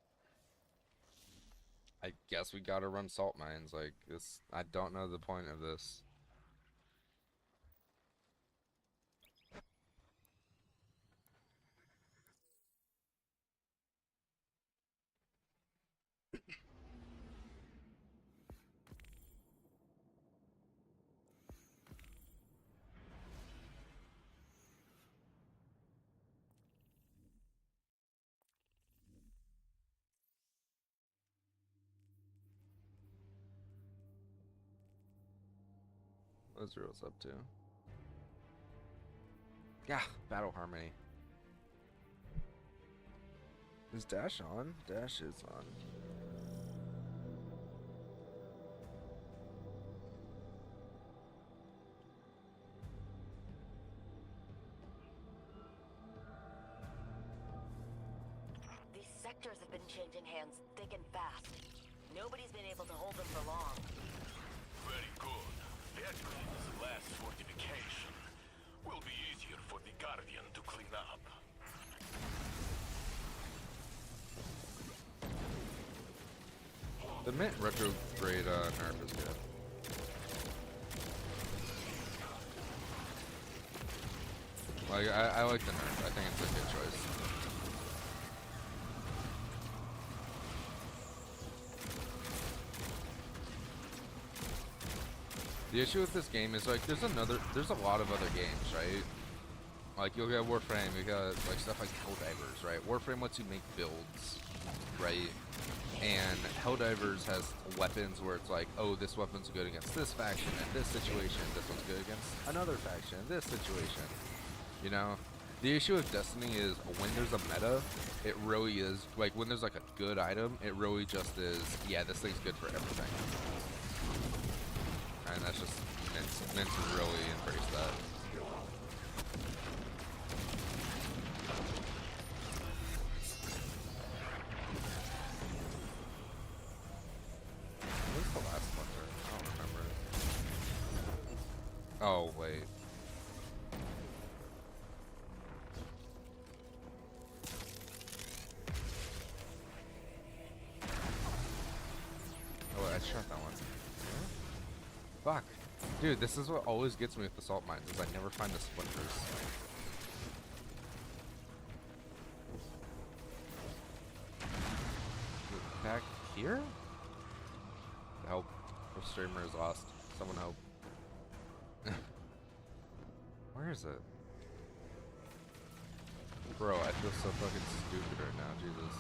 I guess we gotta run salt mines. Like, this. I don't know the point of this. What's Zero's up to? Yeah, Battle Harmony. Is Dash on? Dash is on. These sectors have been changing hands thick and fast. Nobody's been able to hold them for long. Very good. That means the last fortification will be easier for the Guardian to clean up. The Mint retrograde nerf is good. Like, I like the nerf. I think it's a good choice. The issue with this game is like there's a lot of other games, right? Like you'll get Warframe, you got like stuff like Helldivers, right? Warframe lets you make builds, right? And Helldivers has weapons where it's like, oh, this weapon's good against this faction in this situation, this one's good against another faction in this situation. You know, the issue with Destiny is when there's a meta, it really is like when there's like a good item, it really just is. Yeah, this thing's good for everything, and that's just Mince. Mince really embraced that. What was the last one there? I don't remember. Oh wait. Oh, I shot that one. Fuck. Dude, this is what always gets me with the salt mines, is I never find the splinters. Back here? Help. Our streamer is lost. Someone help. Where is it? Bro, I feel so fucking stupid right now, Jesus.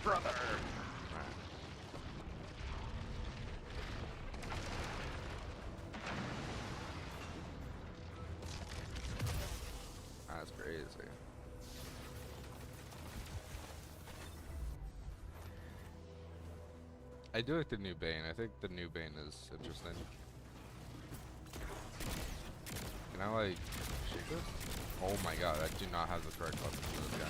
Brother! Alright. That's crazy. I do like the new Bane. I think the new Bane is interesting. Can I like shoot this? Oh my god, I do not have the correct weapon for this guy.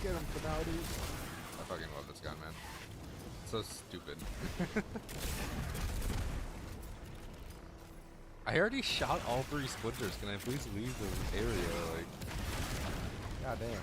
Get him, finalities. I fucking love this gun, man. So stupid. I already shot all 3 splinters. Can I please leave the area? Like, god damn.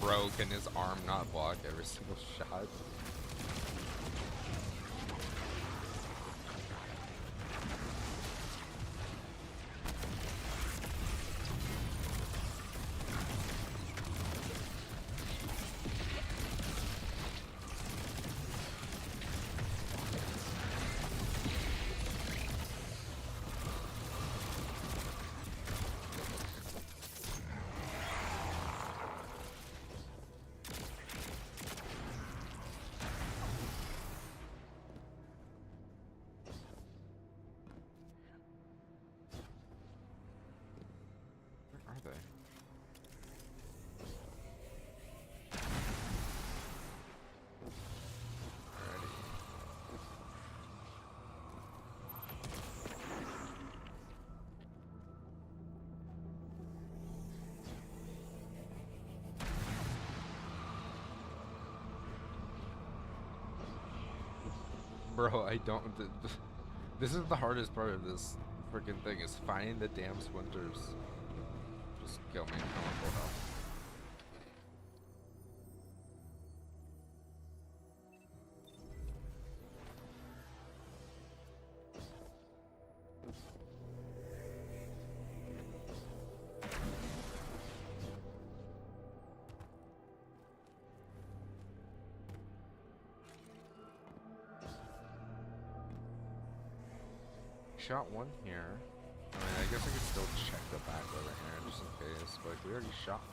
Bro, can his arm not block every single shot? are they? Bro, I don't. This is the hardest part of this freaking thing, is finding the damn splinters. Just kill me. I'm on full health. Shot one here. I mean, I guess I could still check the back over here just in case, but like, we already shot.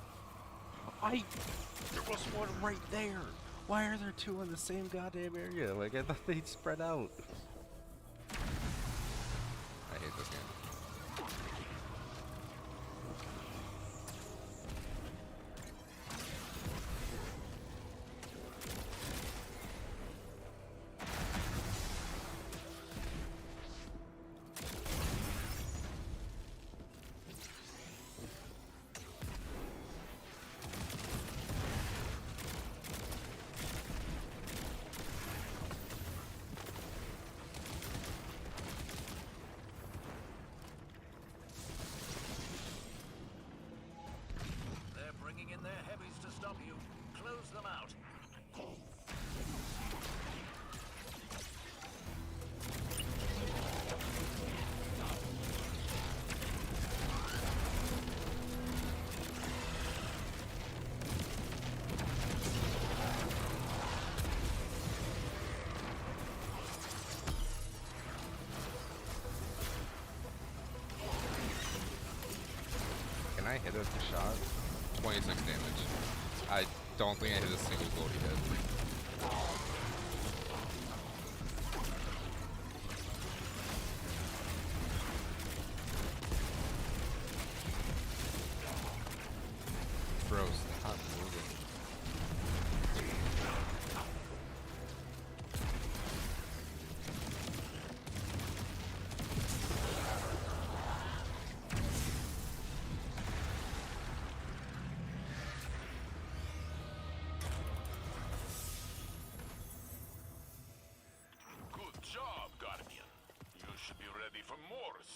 There was one right there! Why are there two in the same goddamn area? Like, I thought they'd spread out. I hate this game. Can I hit a shot? 26 damage. I don't think I hit a single goldie hit. Bro, stop moving.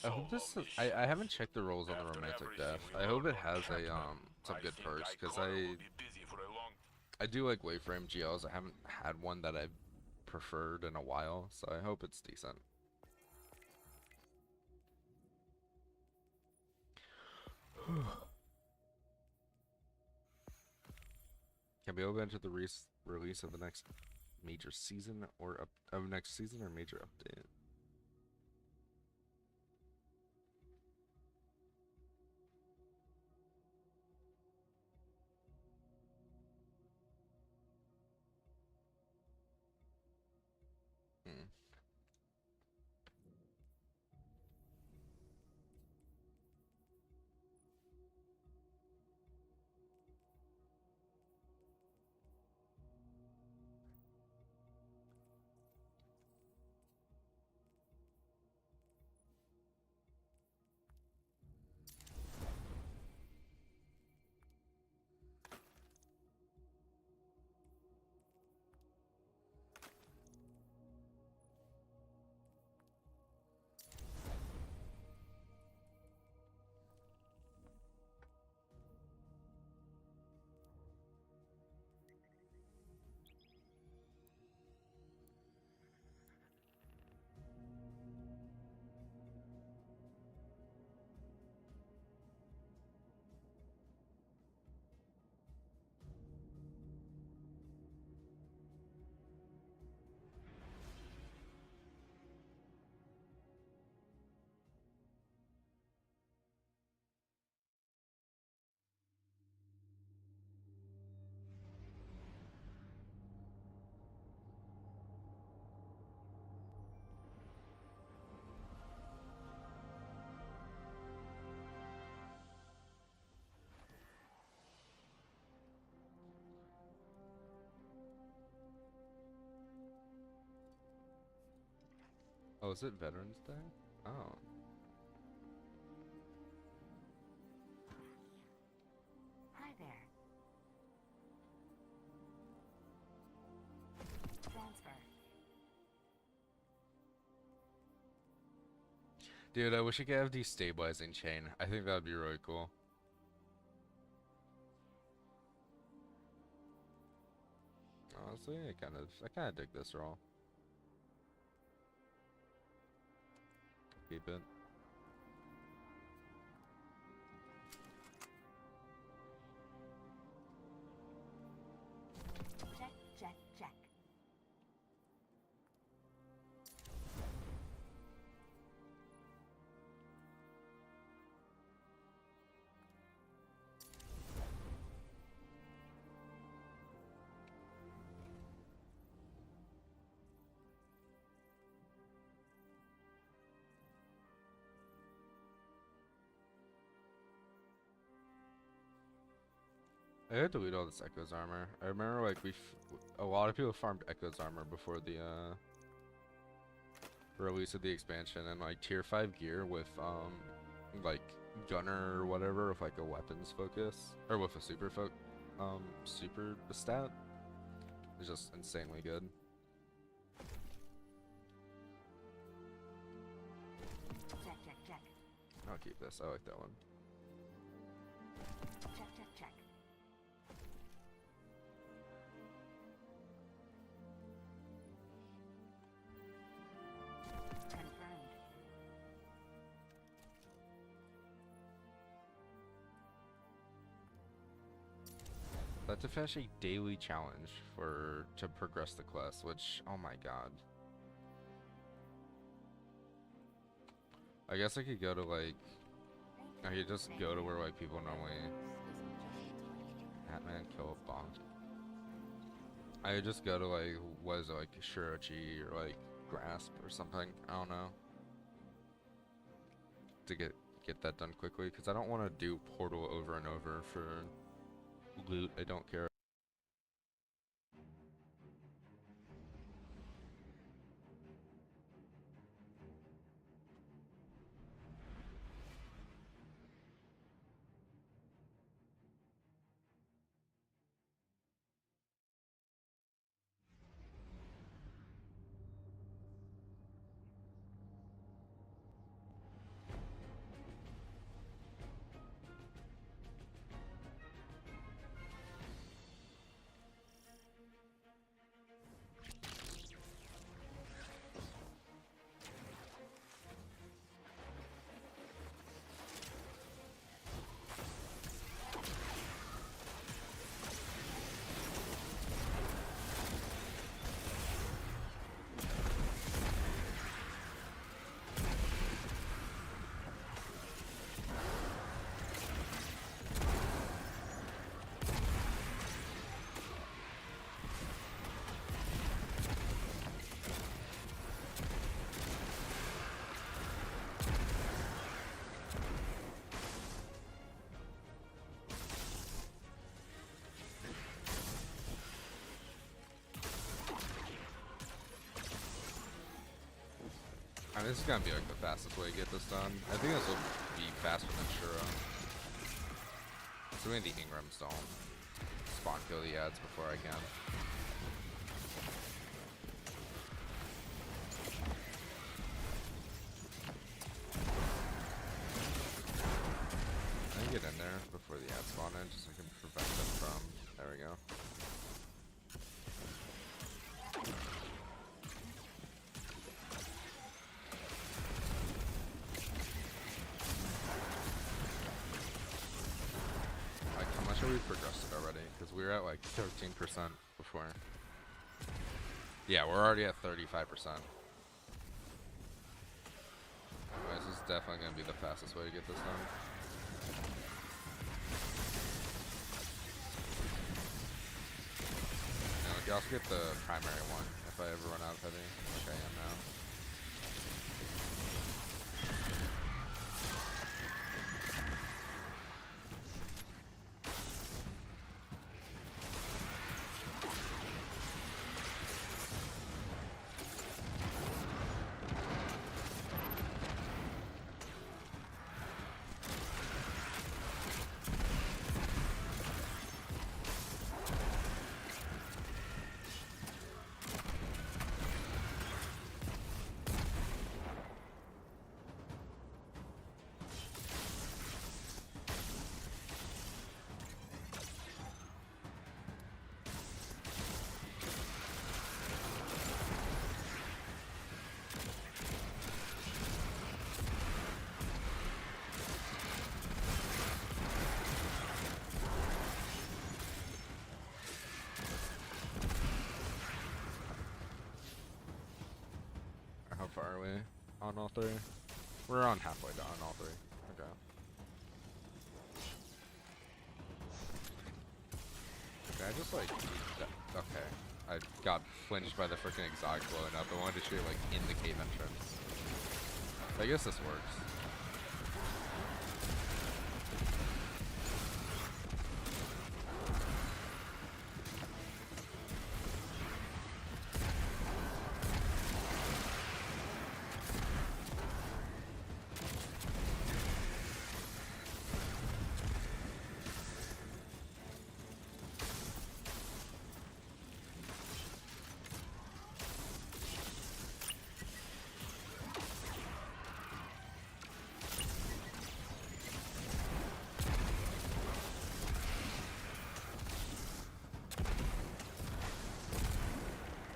I hope this is, I haven't checked the rolls on the romantic death. I hope it has a some good perks, because I do like waveframe GLs. I haven't had one that I've preferred in a while, so I hope it's decent. Can we open to the release of the next major season or next season or major update? Oh, is it Veterans Day? Oh. Hi there. Transfer. Dude, I wish I could have destabilizing chain. I think that would be really cool. Honestly, I kind of dig this roll. Keep it. Check, check, check. I gotta delete all this Echo's armor. I remember like a lot of people farmed Echo's armor before the release of the expansion, and like tier 5 gear with like gunner or whatever with like a weapons focus or with a super stat is just insanely good. Check, check, check. I'll keep this. I like that one. Check, check, check. Confirmed. That's to finish a daily challenge to progress the quest, which, oh my god. I guess I could go to like, I could just go to where like people normally, Batman kill a bonk. I could just go to like, what is it, like Shirochi or like Grasp or something, I don't know. To get that done quickly, because I don't want to do Portal over and over for loot I don't care. I mean, this is gonna be like the fastest way to get this done. I think this will be faster than Shura. Assuming the Ingrams don't spawn kill the ads before I can. I can get in there before the ads spawn in, just so I can prevent them from. There we go. We progressed it already because we were at like 13% before. Yeah, we're already at 35%. This is definitely gonna be the fastest way to get this done. And we can also get the primary one if I ever run out of heavy, which I am now. all three? We're on halfway done on all three. Okay. Can I just like... Okay. I got flinched by the freaking exotic blowing up. I wanted to shoot it, like, in the cave entrance. I guess this works.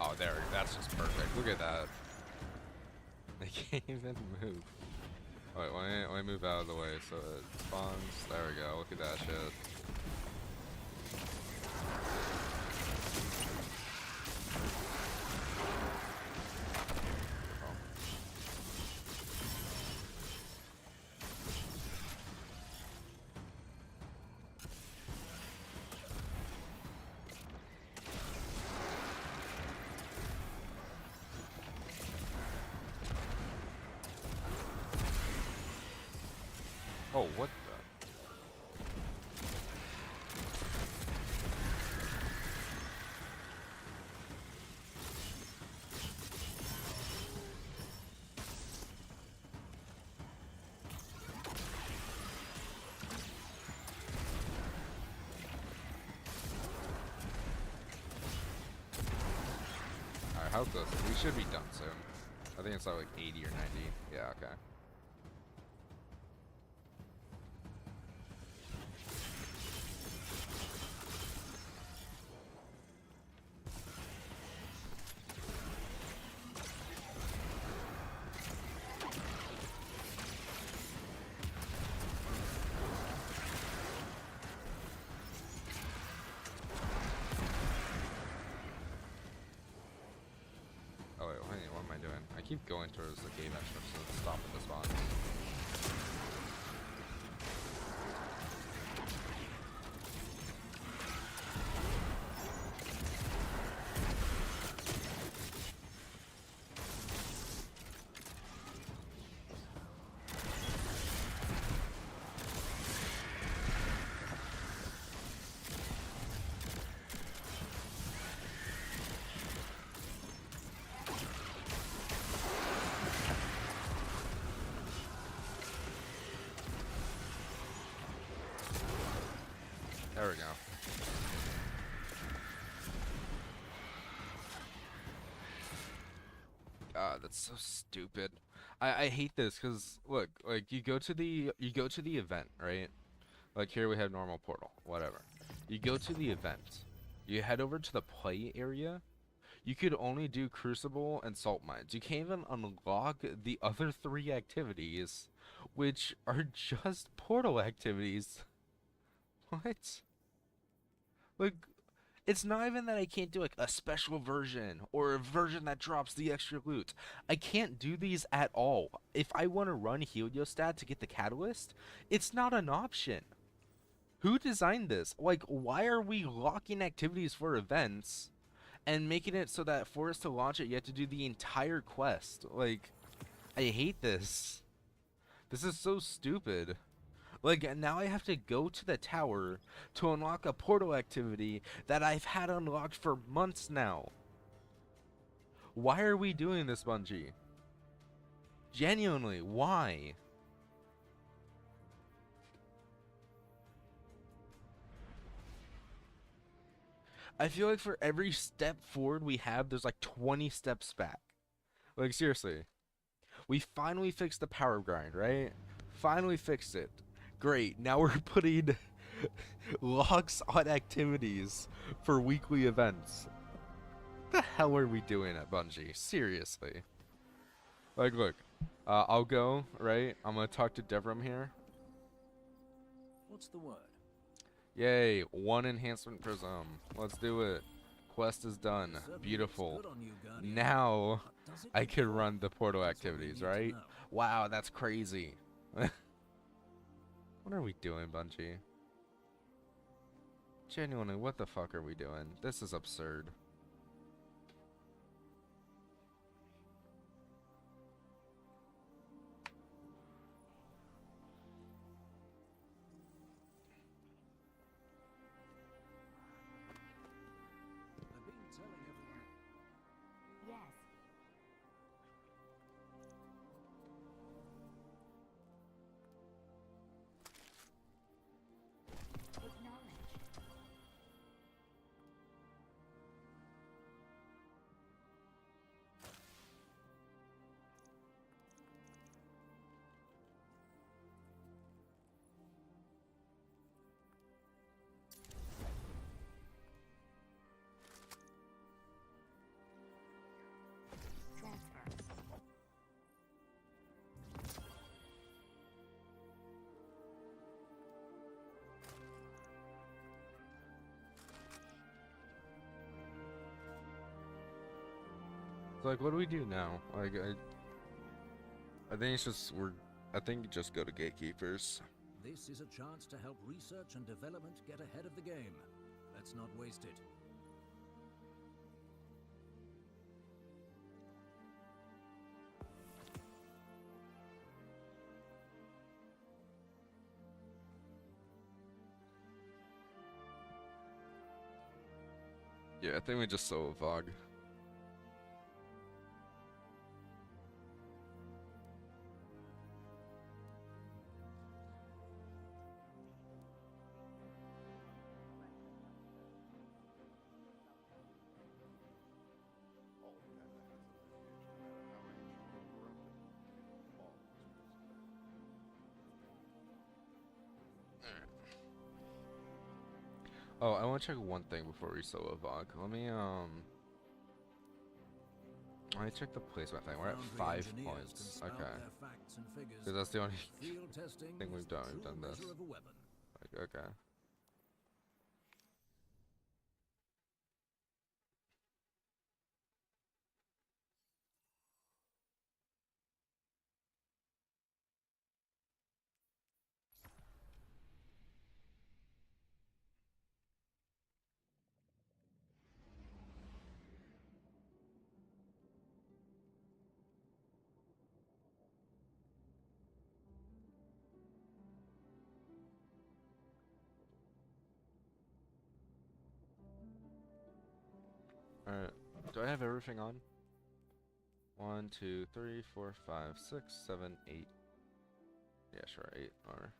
Oh, there. That's just perfect. Look at that. They can't even move. Wait, let me move out of the way so it spawns. There we go. Look at that shit. Oh, what the? Alright, how's this? We should be done soon. I think it's like 80 or 90. Yeah, okay. Oh wait, what am I doing? I keep going towards the cave entrance so let's stop at the spawn. There we go. God, that's so stupid. I hate this because look, like you go to the event, right? Like here we have normal portal, whatever. You go to the event. You head over to the play area. You could only do crucible and salt mines. You can't even unlock the other 3 activities, which are just portal activities. What? Like, it's not even that I can't do like a special version or a version that drops the extra loot. I can't do these at all. If I want to run Heliostat to get the catalyst, it's not an option. Who designed this? Like, why are we locking activities for events and making it so that for us to launch it, you have to do the entire quest? Like, I hate this. This is so stupid. Like, now I have to go to the tower to unlock a portal activity that I've had unlocked for months now. Why are we doing this, Bungie? Genuinely, why? I feel like for every step forward we have, there's like 20 steps back. Like, seriously. We finally fixed the power grind, right? Finally fixed it. Great, now we're putting locks on activities for weekly events. What the hell are we doing at Bungie? Seriously. Like, look, I'll go, right? I'm gonna talk to Devram here. What's the word? Yay, 1 enhancement prism. Let's do it. quest is done. Certainly looks Beautiful. good on you, Guardian. Now But does it I can work? run the portal That's what we activities, need to right? know. Wow, that's crazy. What are we doing, Bungie? Genuinely, what the fuck are we doing? This is absurd. I've been telling everyone. Yes. Acknowledge. Transfer. So, like, what do we do now? Like, I think it's just I think just go to gatekeepers. This is a chance to help research and development get ahead of the game. Let's not waste it. Yeah, I think we just saw a Vog. Oh, I want to check one thing before we solo a Vog. Let me check the placement thing. We're at Foundry 5 engineers points. can spout Okay. their facts and figures. Because that's the only Field testing thing is we've the done. We've true done this. measure of a weapon. Like, okay. Alright. Do I have everything on? 1, 2, 3, 4, 5, 6, 7, 8. Yeah, sure, 8 are.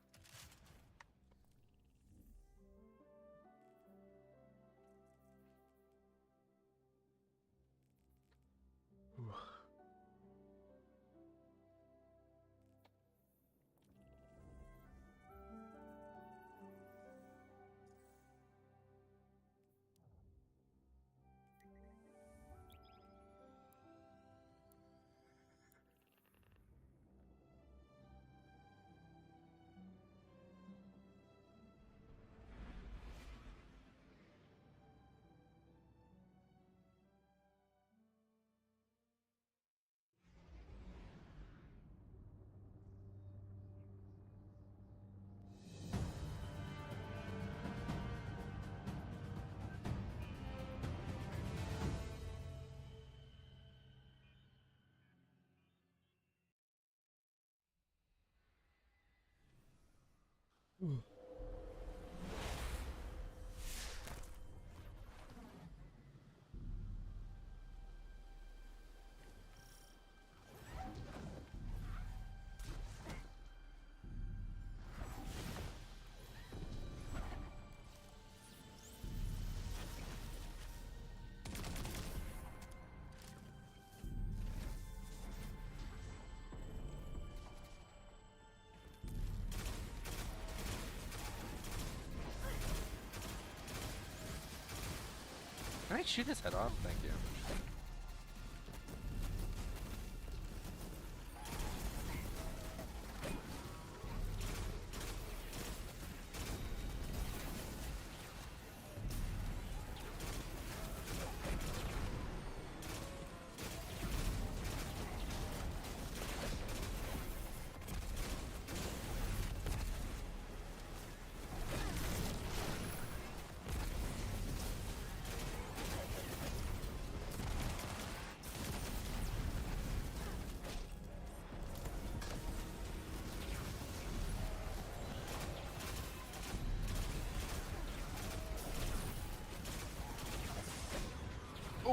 Can I shoot his head off? Thank you.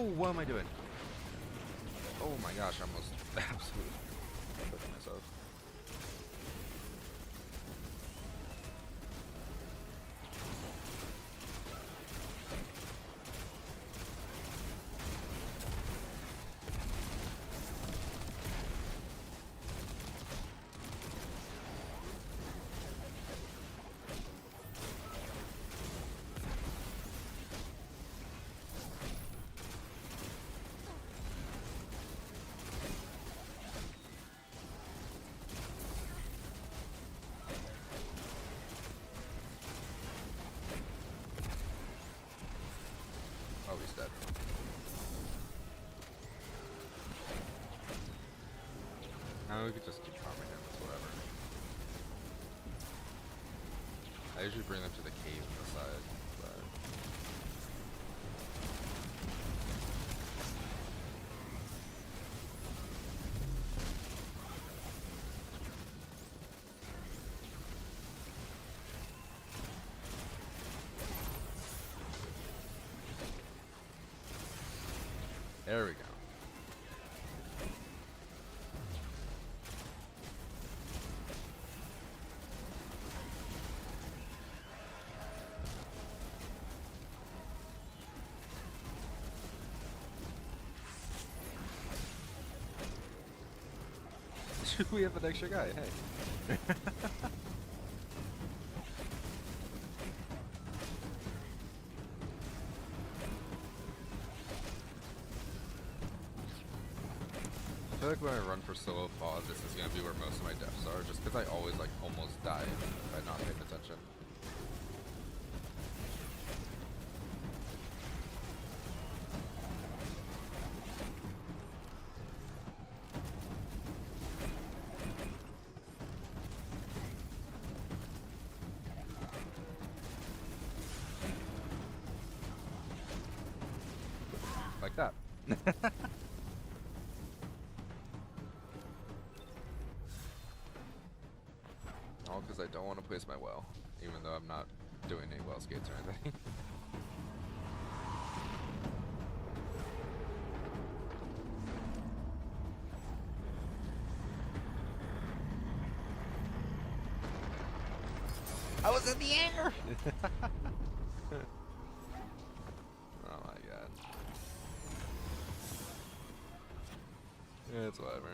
Oh, what am I doing? Oh my gosh, I almost absolutely put myself. Oh, he's dead. Now we could just keep farming him, it's whatever. I usually bring them to the cave on the side, but... There we go. We have an extra guy, hey. I feel like when I run for solo pod, this is gonna be where most of my deaths are, just because I always like almost die by not paying attention. Like that. All because I don't want to place my well, even though I'm not doing any well skates or anything. I was in the air! Oh my god. Yeah, it's whatever.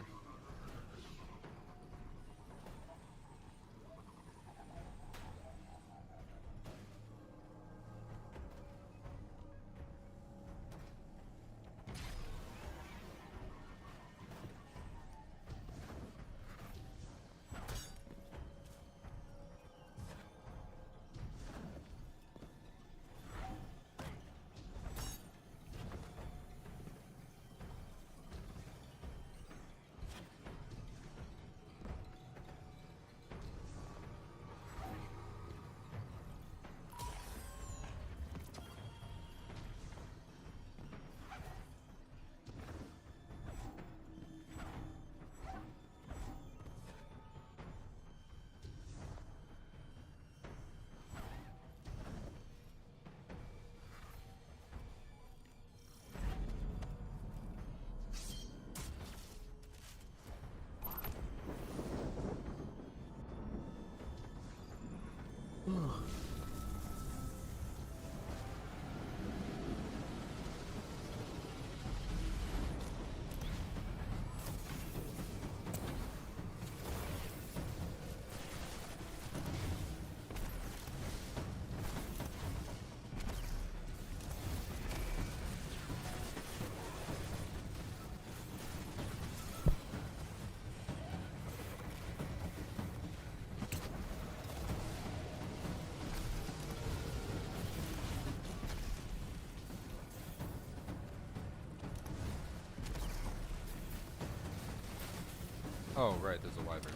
Oh, right, there's a wyvern.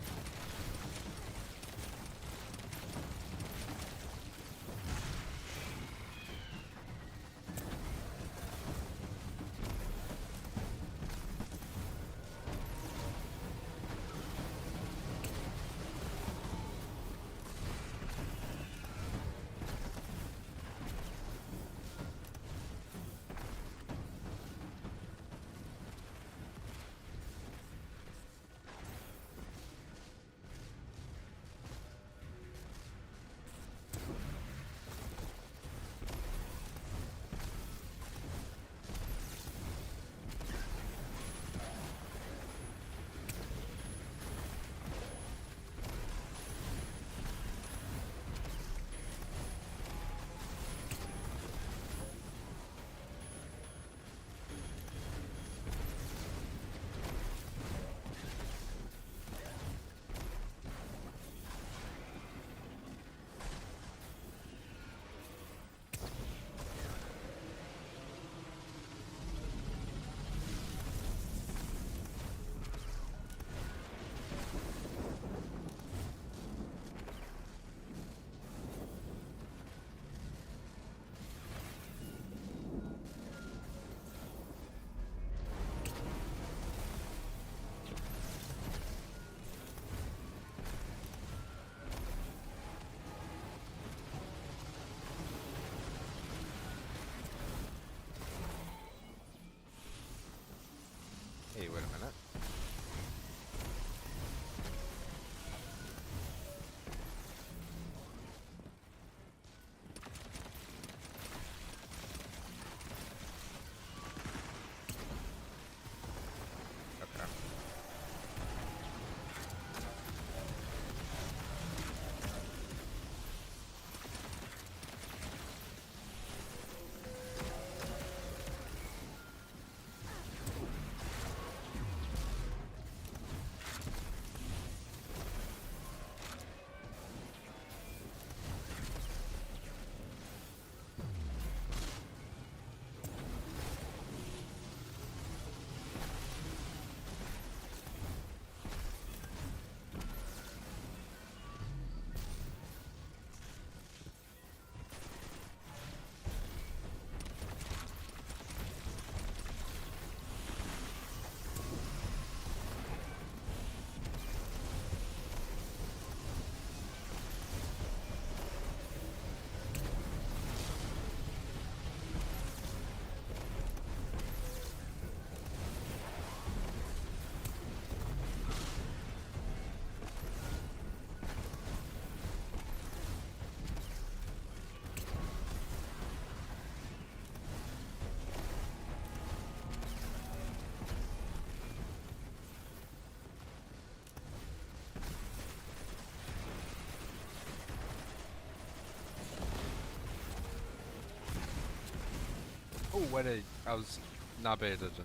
what I was not paying attention.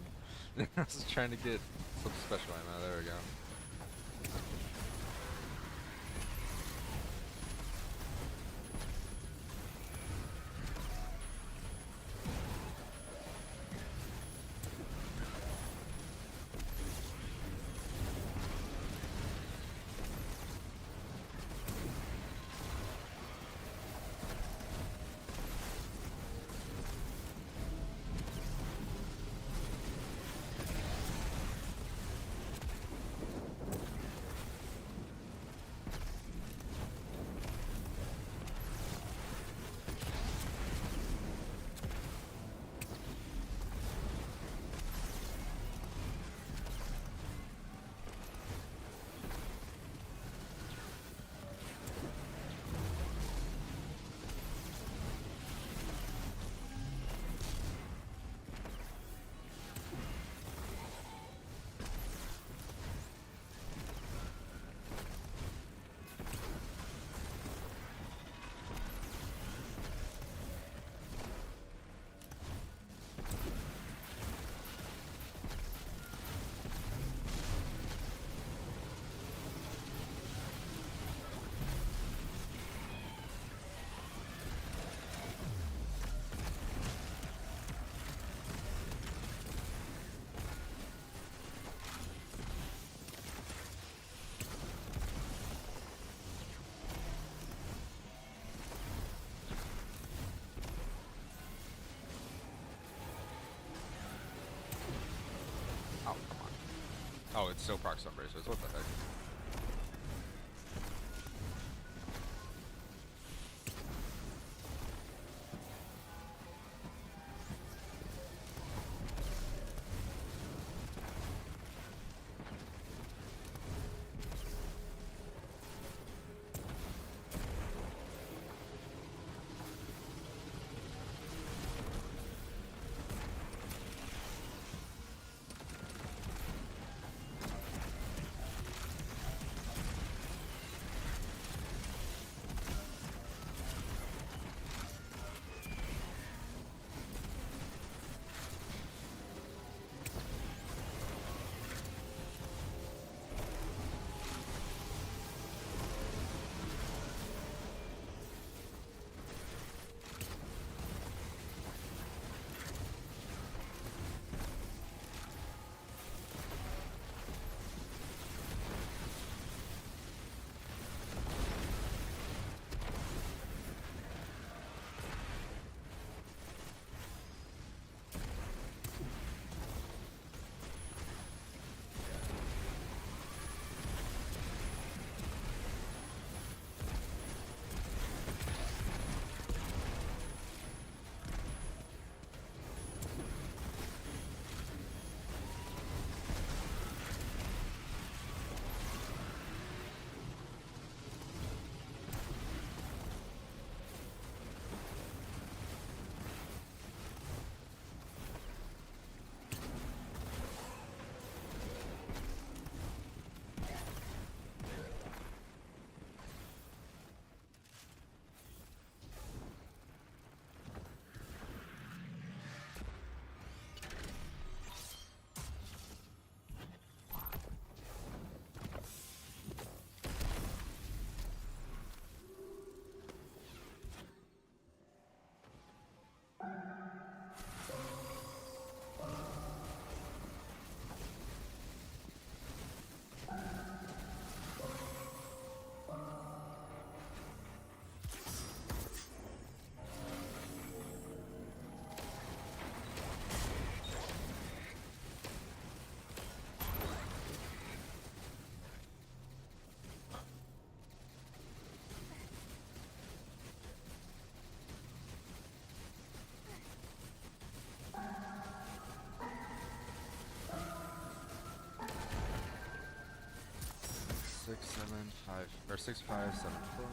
I was trying to get some special ammo. There we go. Oh, come on. Oh, it's still proc bracers. What the heck? Six, 6, 5, 7, 4.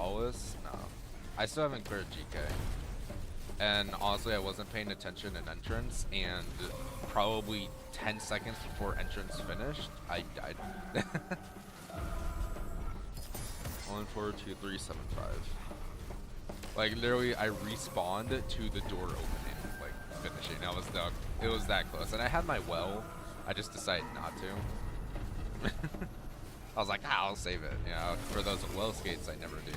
flawless. No, I still haven't cleared GK. And honestly, I wasn't paying attention in entrance, and probably 10 seconds before entrance finished, I died. 142375. Like literally, I respawned to the door opening, like finishing. I was done. It was that close, and I had my well. I just decided not to. I was like, ah, I'll save it. You know, for those well skates, I never do.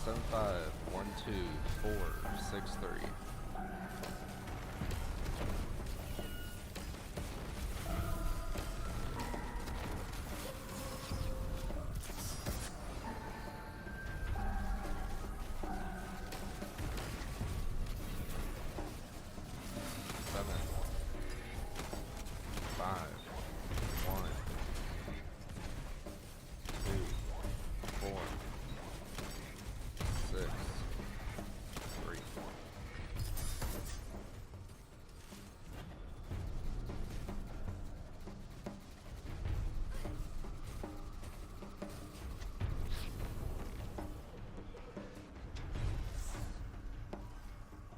7512463.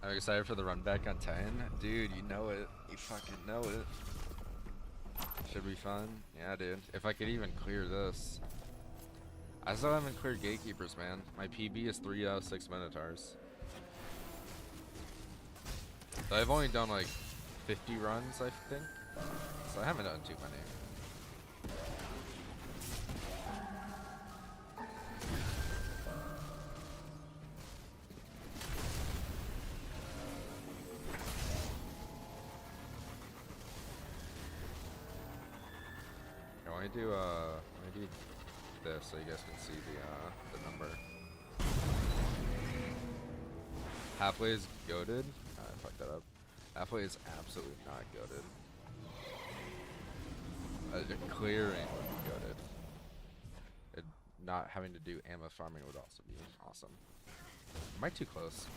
I'm excited for the run back on 10. Dude, you know it. You fucking know it. Should be fun. Yeah, dude. If I could even clear this. I still haven't cleared gatekeepers, man. My PB is 3 out of 6 Minotaurs. So I've only done like 50 runs, I think. So I haven't done too many. Let me do this so you guys can see the number. Halfway is goated. I fucked that up. Halfway is absolutely not goated. Clearing would be goated. Not having to do ammo farming would also be awesome. Am I too close?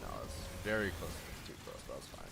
No, it's very close. Too close, but that's fine.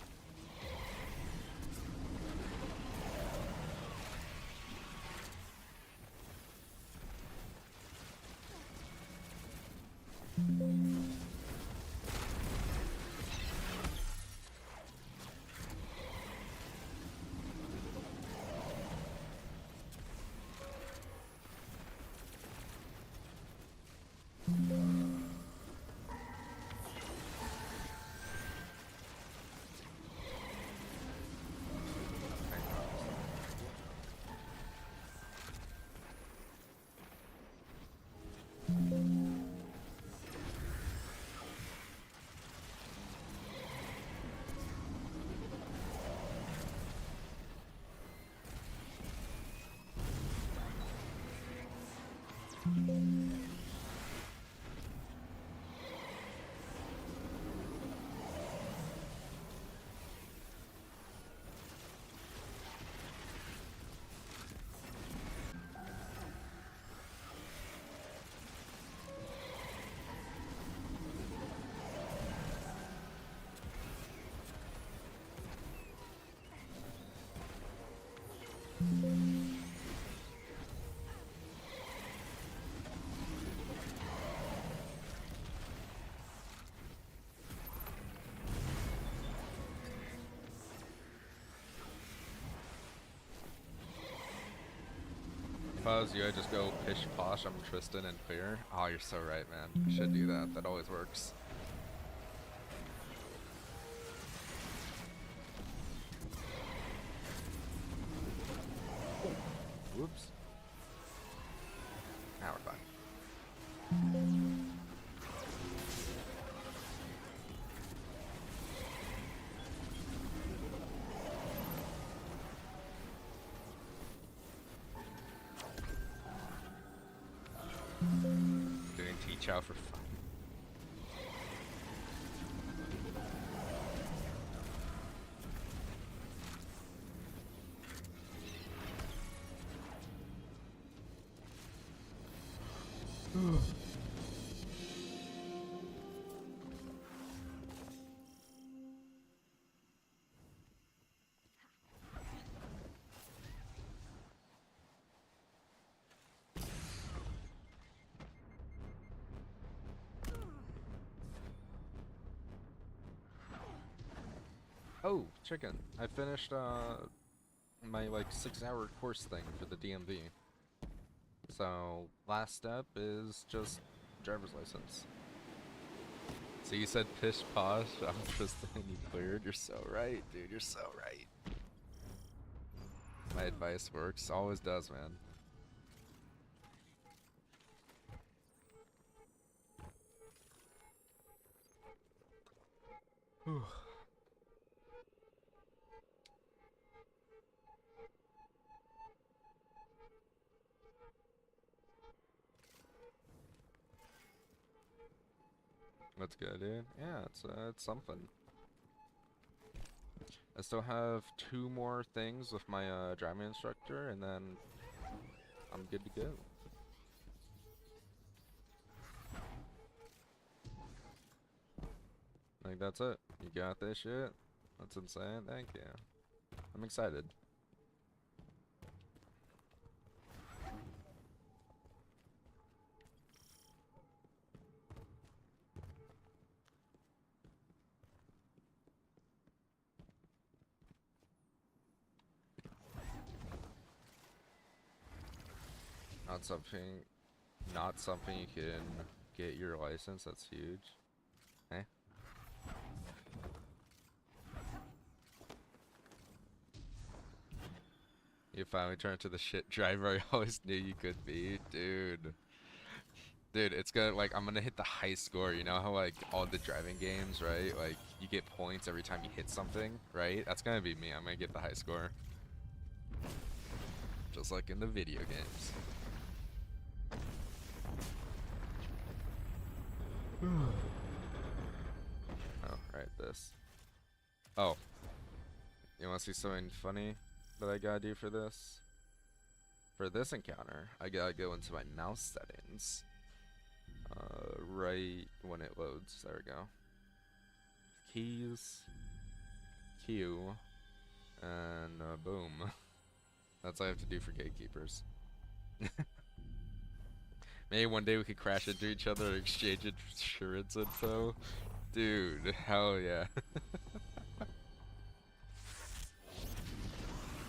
If I was you, I'd just go pish posh. I'm Tristan and clear. Oh, you're so right, man. I should do that. That always works. Whoops. Now we're fine. Doing T-Chow for fun. Oh, chicken. I finished my like 6-hour course thing for the DMV. So last step is just driver's license. So you said pish posh. I'm Tristan. You cleared. You're so right, dude. You're so right. My advice works. Always does, man. Whew. That's good, dude. Yeah, it's something. I still have 2 more things with my driving instructor, and then I'm good to go. I think that's it. You got this shit? That's insane. Thank you. I'm excited. Not something, not something you can get your license. That's huge. Eh? You finally turned to the shit driver I always knew you could be, dude. Dude, it's gonna like I'm gonna hit the high score. You know how like all the driving games, right? Like you get points every time you hit something, right? That's gonna be me. I'm gonna get the high score. Just like in the video games. Oh, right, this. Oh. You wanna see something funny that I gotta do for this? For this encounter, I gotta go into my mouse settings. Right when it loads. There we go. Keys. Q. And boom. That's all I have to do for gatekeepers. Maybe one day we could crash into each other and exchange insurance info. Dude, hell yeah.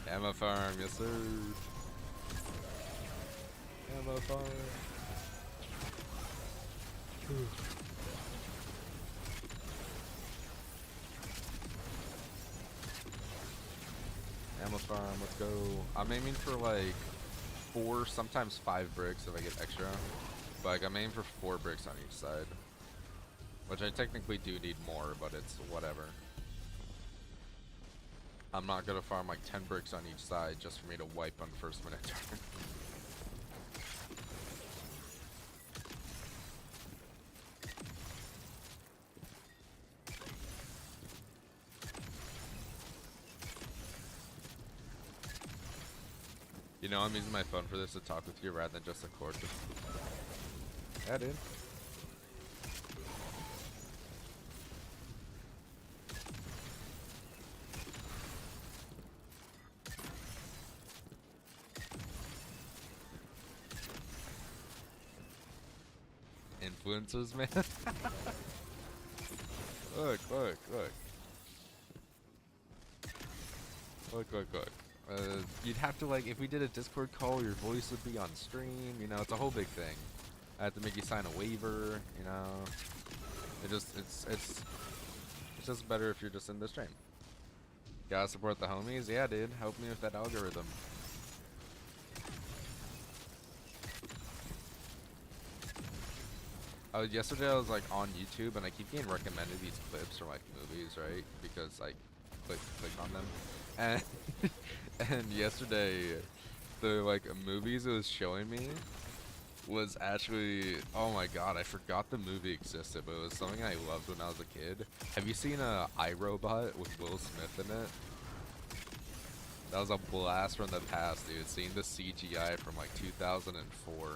Ammo farm, yes sir. Ammo farm. Ammo farm, let's go. I'm aiming for like 4, sometimes 5 bricks if I get extra. But like, I'm aiming for 4 bricks on each side. Which I technically do need more, but it's whatever. I'm not gonna farm like 10 bricks on each side just for me to wipe on the first minute turn. You know, I'm using my phone for this to talk with you rather than just a cord. Yeah, dude. Influencers, man. Look, look, look. Look, look, look. You'd have to like, if we did a Discord call, your voice would be on stream. You know, it's a whole big thing. I have to make you sign a waiver. You know, it's just better if you're just in the stream. Gotta support the homies. Yeah, dude. Help me with that algorithm. Yesterday I was like on YouTube and I keep getting recommended these clips from like movies, right? Because I click on them, and and yesterday the like movies it was showing me was actually, oh my god, I forgot the movie existed, but it was something I loved when I was a kid. Have you seen iRobot with Will Smith in it? That was a blast from the past, dude. Seeing the CGI from like 2004.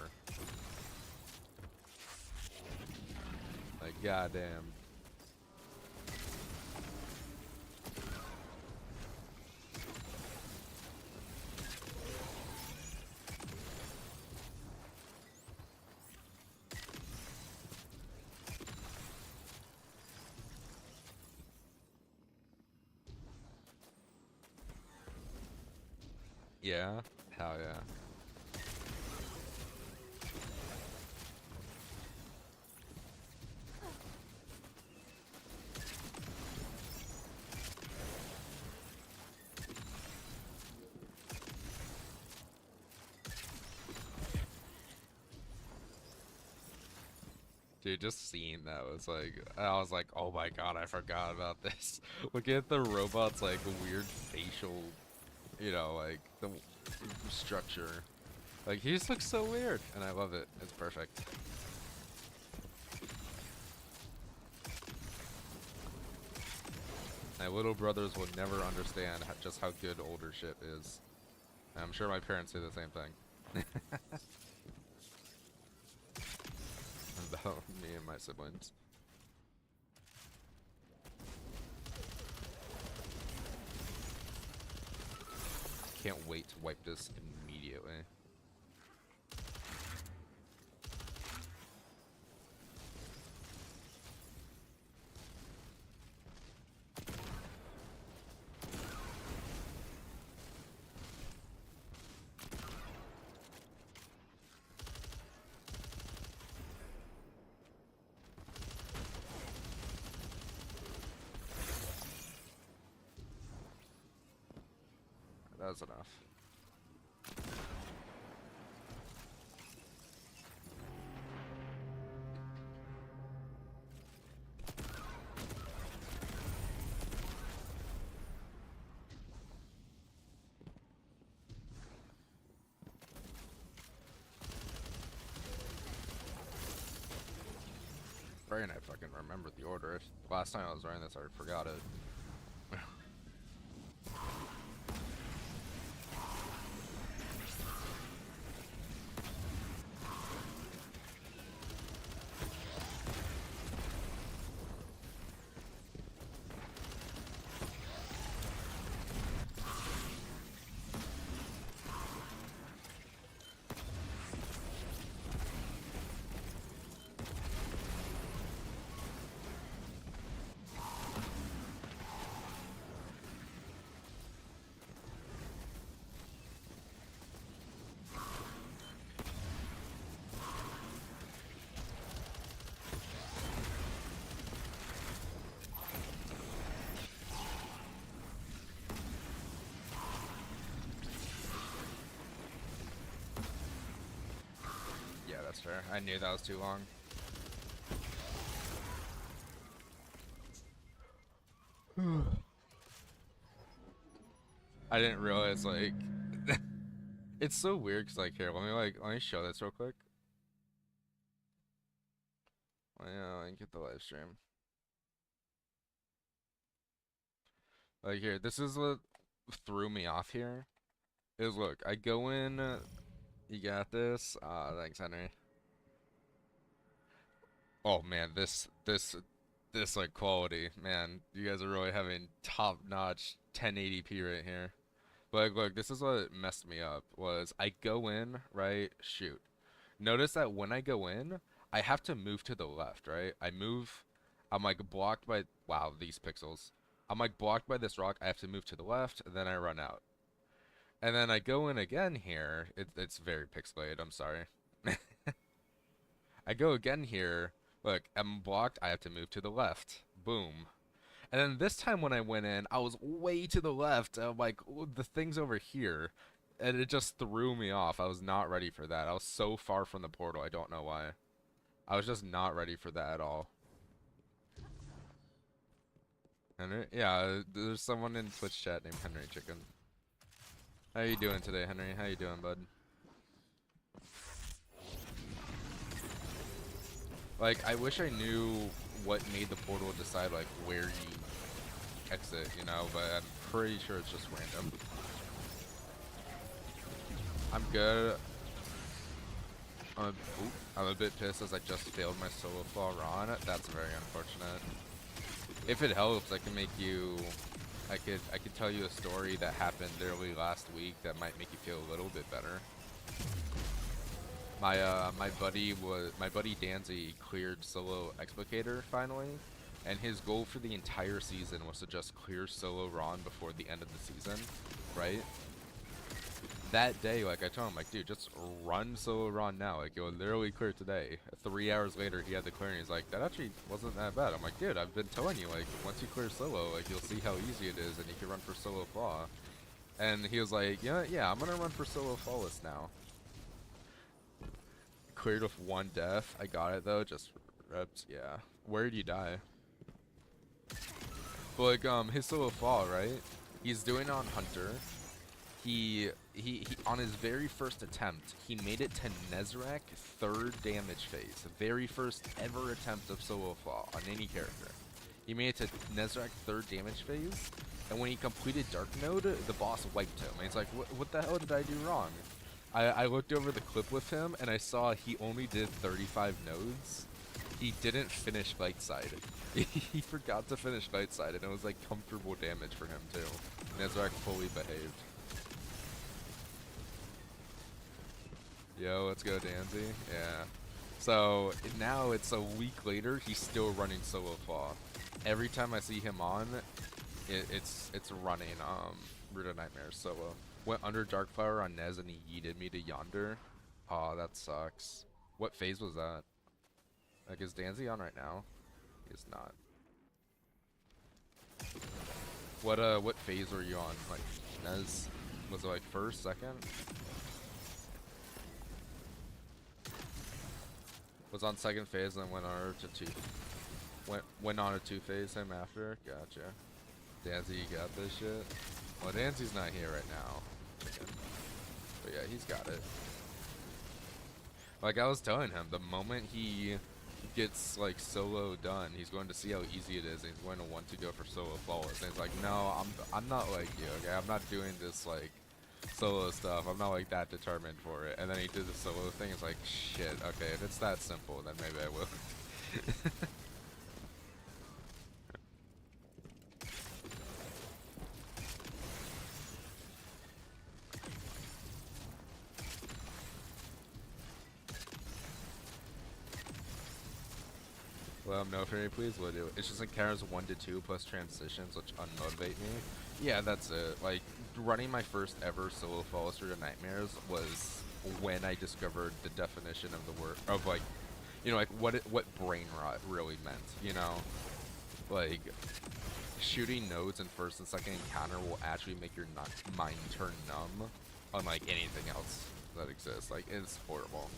Like, goddamn. Yeah? Hell yeah. Dude, just seeing that was like, I was like, oh my god, I forgot about this. Looking at the robot's like weird facial, you know, like the structure. Like he just looks so weird, and I love it. It's perfect. My little brothers would never understand just how good older shit is. And I'm sure my parents say the same thing. About me and my siblings. Can't wait to wipe this immediately. That's enough. Brain, I fucking remembered the order. Last time I was running this, I forgot it. Yeah, that's fair. I knew that was too long. I didn't realize, like, it's so weird because, like, here, let me show this real quick. I get the live stream. Like, here, this is what threw me off here. Is look, I go in, you got this. Thanks, Henry. Oh man, this like quality, man. You guys are really having top-notch 1080p right here. But like, look, this is what messed me up. Was I go in, right? Shoot. Notice that when I go in, I have to move to the left, right? I move. I'm like blocked by. Wow, these pixels. I'm like blocked by this rock. I have to move to the left, and then I run out. And then I go in again here. It's very pixelated. I'm sorry. I go again here. Look, I'm blocked. I have to move to the left. Boom. And then this time when I went in, I was way to the left. I'm like, "Ooh, the thing's over here." And it just threw me off. I was not ready for that. I was so far from the portal. I don't know why. I was just not ready for that at all. Henry? Yeah, there's someone in Twitch chat named Henry Chicken. How you doing today, Henry? How you doing, bud? Like, I wish I knew what made the portal decide, like, where you exit, you know, but I'm pretty sure it's just random. I'm good. I'm a bit pissed as I just failed my solo flaw run. That's very unfortunate. If it helps, I can make you... I could tell you a story that happened literally last week that might make you feel a little bit better. My buddy Danzy cleared solo Explicator finally, and his goal for the entire season was to just clear solo Ron before the end of the season, right? that day, like, I told him, like, dude, just run solo Ron now. Like, it will literally clear today. 3 hours later, he had the clear, and he's like, that actually wasn't that bad. I'm like, dude, I've been telling you, like, once you clear solo, like, you'll see how easy it is, and you can run for solo flaw. And he was like, yeah, I'm gonna run for solo flawless now. Cleared with 1 death. I got it, though, just reps, yeah. Where did you die? But, like, his solo flaw, right? He's doing it on Hunter. He on his very first attempt, he made it to Nezrak 3rd damage phase. Very first ever attempt of solo flaw on any character. He made it to Nezrak 3rd damage phase, and when he completed Dark Node, the boss wiped him. And he's like, what the hell did I do wrong? I looked over the clip with him, and I saw he only did 35 nodes. He didn't finish fight side. He forgot to finish fight side, and it was like comfortable damage for him too. Nezrak fully behaved. Yo, let's go, Danzy. Yeah. So now it's a week later. He's still running solo flaw. Every time I see him on, it's running Root of Nightmares solo. Went under Darkflower on Nez and he yeeted me to Yonder. Aw, that sucks. What phase was that? Like, is Danzy on right now? He's not. What phase were you on? Like, Nez, was it like first, second? Was on second phase and then went on to 2. Went on a 2 phase him after. Gotcha. Danzy, you got this shit. Well, Danzy's not here right now. But yeah, he's got it. Like I was telling him, the moment he gets like solo done, he's going to see how easy it is, and he's going to want to go for solo flawless. And he's like, no, I'm not like you. Okay, I'm not doing this like solo stuff. I'm not like that determined for it. And then he did the solo thing. It's like, shit. Okay, if it's that simple, then maybe I will. No, Fairy, please will do. It's just encounters 1 to 2 plus transitions, which unmotivate me. Yeah, that's it. Like, running my first ever solo flawless through the Nightmares was when I discovered the definition of the word, of like, you know, like what brain rot really meant, you know? Like, shooting nodes in first and second encounter will actually make your mind turn numb, unlike anything else that exists. Like, it's horrible.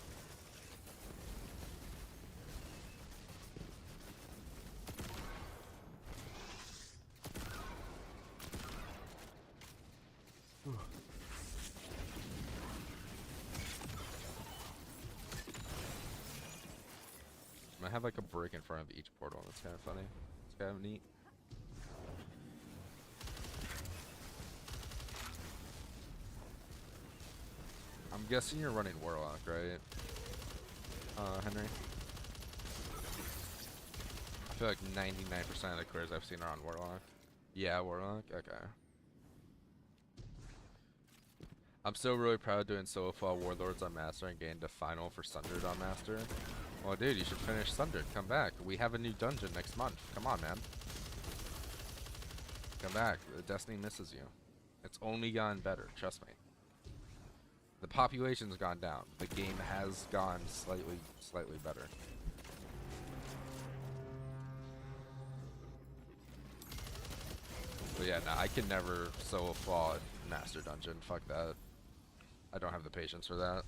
I have like a brick in front of each portal. That's kind of funny. It's kind of neat. I'm guessing you're running Warlock, right? Henry? I feel like 99% of the clears I've seen are on Warlock. Yeah, Warlock? Okay. I'm still really proud of doing solo flaw Warlords on Master and getting to final for Sundered on Master. Well, dude, you should finish Sundered. Come back. We have a new dungeon next month. Come on, man. Come back. Destiny misses you. It's only gotten better. Trust me. The population's gone down. The game has gone slightly better. But yeah, nah, I can never solo flaw Master Dungeon. Fuck that. I don't have the patience for that.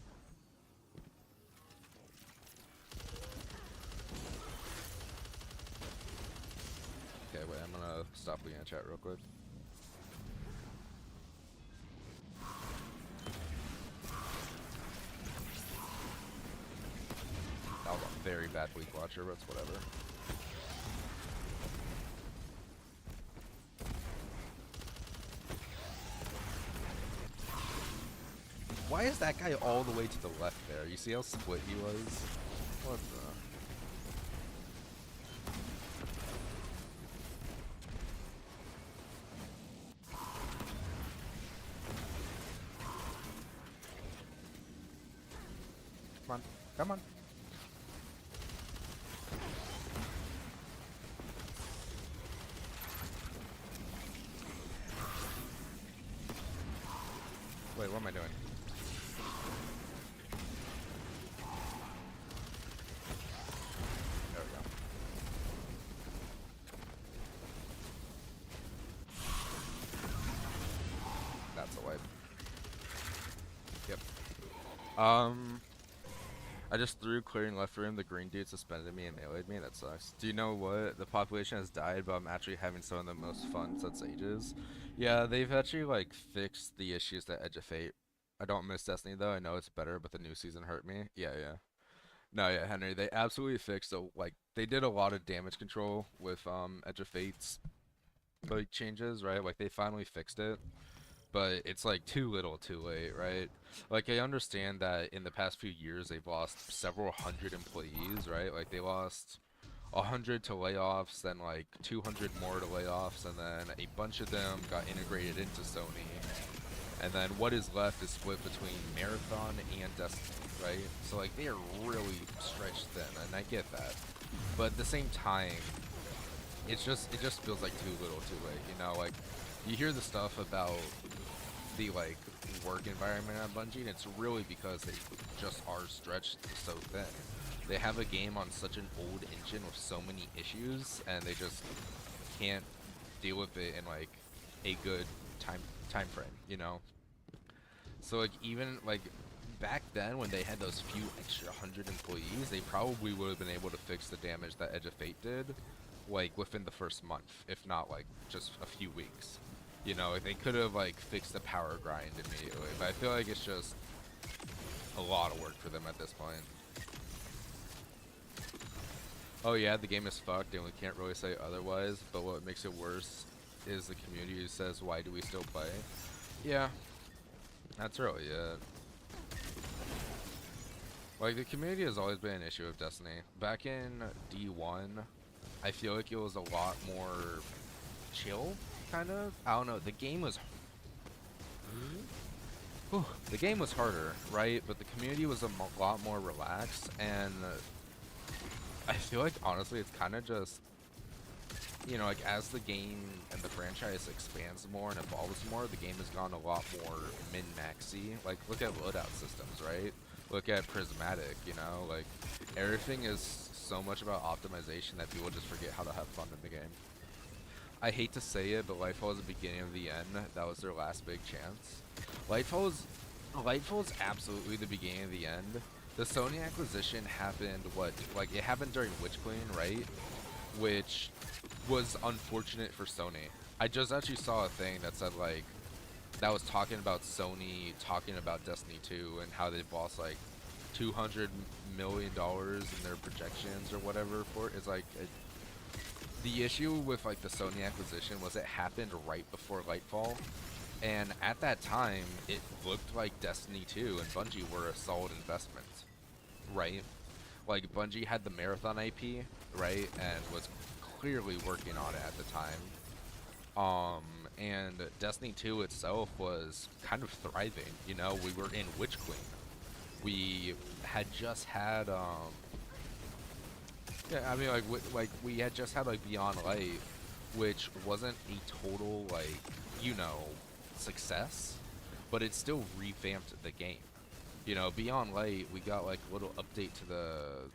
Okay, wait, I'm gonna stop looking at chat real quick. That was a very bad Bleak Watcher, but it's whatever. Why is that guy all the way to the left there? You see how split he was? What the... Come on, come on. Wait, what am I doing? I just threw clearing left room. The green dude suspended me and meleeed me. That sucks. Do you know what? The population has died, but I'm actually having some of the most fun since ages. Yeah, they've actually like fixed the issues that Edge of Fate. I don't miss Destiny though. I know it's better, but the new season hurt me. Yeah, yeah. No, yeah, Henry. They absolutely fixed. So like they did a lot of damage control with Edge of Fate's like changes, right? Like they finally fixed it, but it's like too little too late, right? Like I understand that in the past few years they've lost several hundred employees, right? Like they lost 100 to layoffs, then like 200 more to layoffs, and then a bunch of them got integrated into Sony. And then what is left is split between Marathon and Destiny, right? So like they are really stretched thin, and I get that. But at the same time, it just feels like too little too late, you know? Like you hear the stuff about the like work environment at Bungie, and it's really because they just are stretched so thin. They have a game on such an old engine with so many issues, and they just can't deal with it in like a good time frame, you know? So like even like back then when they had those few extra 100 employees, they probably would have been able to fix the damage that Edge of Fate did like within the first month, if not like just a few weeks. You know, like, they could have like fixed the power grind immediately, but I feel like it's just a lot of work for them at this point. Oh yeah, the game is fucked and we can't really say otherwise, but what makes it worse is the community who says, why do we still play? Yeah, that's really it. Like, the community has always been an issue with Destiny. Back in D1, I feel like it was a lot more chill, kind of. I don't know, the game was... the game was harder, right? But the community was a lot more relaxed, and I feel like, honestly, it's kind of just... You know, like, as the game and the franchise expands more and evolves more, the game has gone a lot more min-maxy. Like, look at loadout systems, right? Look at Prismatic, you know? Like, everything is so much about optimization that people just forget how to have fun in the game. I hate to say it, but Lightfall is the beginning of the end. That was their last big chance. Lightfall is absolutely the beginning of the end. The Sony acquisition happened, it happened during Witch Queen, right? Which was unfortunate for Sony. I just actually saw a thing that said like that was talking about Sony talking about Destiny 2 and how they've lost like $200 million in their projections or whatever for it. It's like the issue with like the Sony acquisition was it happened right before Lightfall, and at that time it looked like Destiny 2 and Bungie were a solid investment, right? Like Bungie had the Marathon IP, right, and was clearly working on it at the time. And Destiny 2 itself was kind of thriving. You know, we were in Witch Queen. We had just had, yeah, I mean, like we had just had like Beyond Light, which wasn't a total like, you know, success, but it still revamped the game. You know, Beyond Light, we got like a little update to the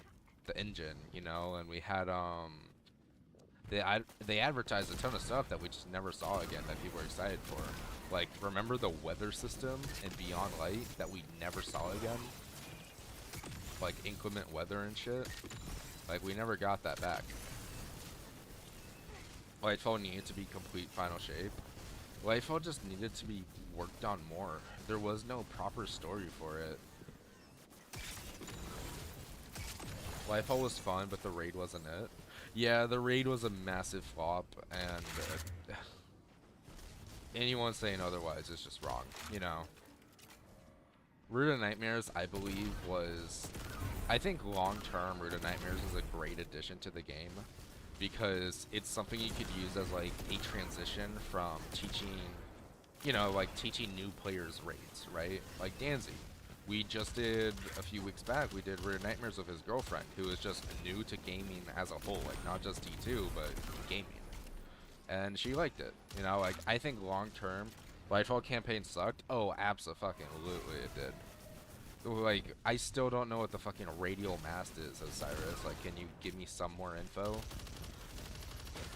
engine, you know, and we had they advertised a ton of stuff that we just never saw again that people were excited for. Like, remember the weather system in Beyond Light that we never saw again? Like inclement weather and shit. Like, we never got that back. Lightfall needed to be complete final shape. Lightfall just needed to be worked on more. There was no proper story for it. Lightfall was fun, but the raid wasn't it. Yeah, the raid was a massive flop, and anyone saying otherwise is just wrong, you know. Root of Nightmares, I believe, I think long-term, Root of Nightmares is a great addition to the game, because it's something you could use as, like, a transition from teaching, you know, like, teaching new players raids, right? Like Danzy. We just did, a few weeks back, we did Root of Nightmares with his girlfriend, who is just new to gaming as a whole, like, not just D2, but gaming. And she liked it, you know, like, I think long-term, Lightfall campaign sucked. Oh, abso-fucking-lutely it did. Like, I still don't know what the fucking radial mast is, Osiris. Like, can you give me some more info?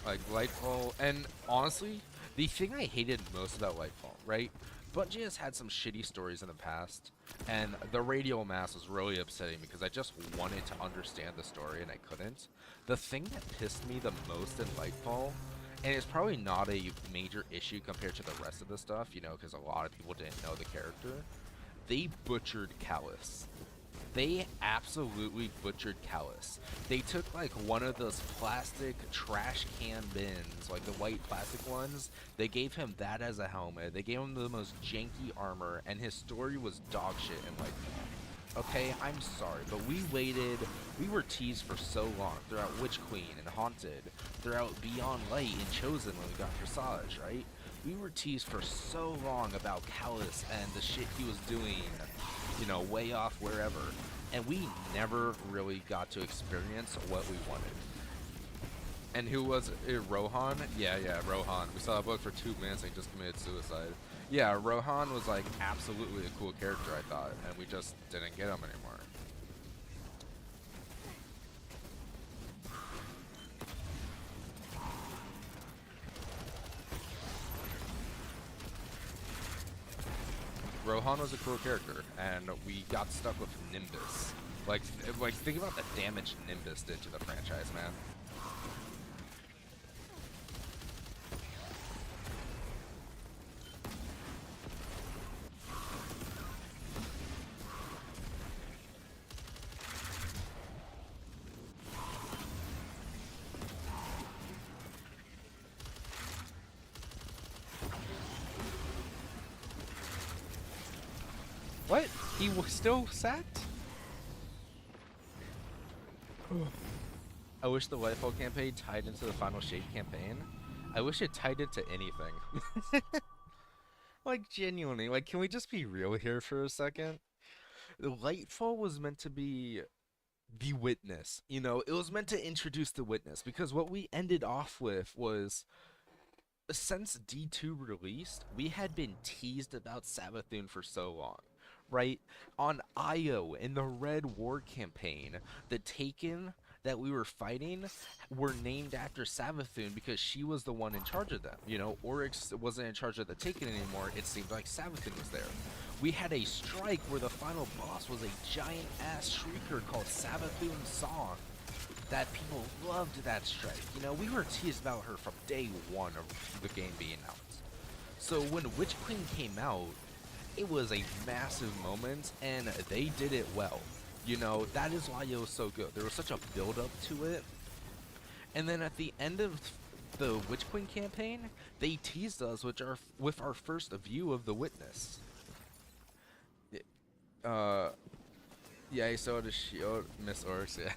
Like, Lightfall, and honestly, the thing I hated most about Lightfall, right? Bungie has had some shitty stories in the past, and the radial mass was really upsetting because I just wanted to understand the story and I couldn't. The thing that pissed me the most in Lightfall, and it's probably not a major issue compared to the rest of the stuff, you know, because a lot of people didn't know the character, they butchered Callus. They absolutely butchered Callus. They took like one of those plastic trash can bins, like the white plastic ones. They gave him that as a helmet. They gave him the most janky armor, and his story was dog shit in Lightfall. Okay, I'm sorry, but we were teased for so long throughout Witch Queen and Haunted, throughout Beyond Light and Chosen when we got Dressage, right? We were teased for so long about Callus and the shit he was doing, you know, way off wherever, and we never really got to experience what we wanted. And who was it? Rohan? Yeah, Rohan. We saw a book for 2 minutes and he just committed suicide. Yeah, Rohan was like absolutely a cool character, I thought, and we just didn't get him anymore. Rohan was a cool character, and we got stuck with Nimbus. Like think about the damage Nimbus did to the franchise, man. What? He was still sacked? I wish the Lightfall campaign tied into the Final Shape campaign. I wish it tied into anything. Like, genuinely, like, can we just be real here for a second? The Lightfall was meant to be the Witness. You know, it was meant to introduce the Witness, because what we ended off with was, since D2 released, we had been teased about Savathun for so long. Right? On Io, in the Red War campaign, the Taken that we were fighting were named after Savathun because she was the one in charge of them. You know, Oryx wasn't in charge of the Taken anymore. It seemed like Savathun was there. We had a strike where the final boss was a giant-ass shrieker called Savathun Song. That people loved that strike. You know, we were teased about her from day one of the game being out. So when Witch Queen came out, it was a massive moment, and they did it well. You know, that is why it was so good. There was such a build-up to it. And then at the end of the Witch Queen campaign, they teased us with our first view of the Witness. Yeah, so does Shield, Miss Oryx, yeah.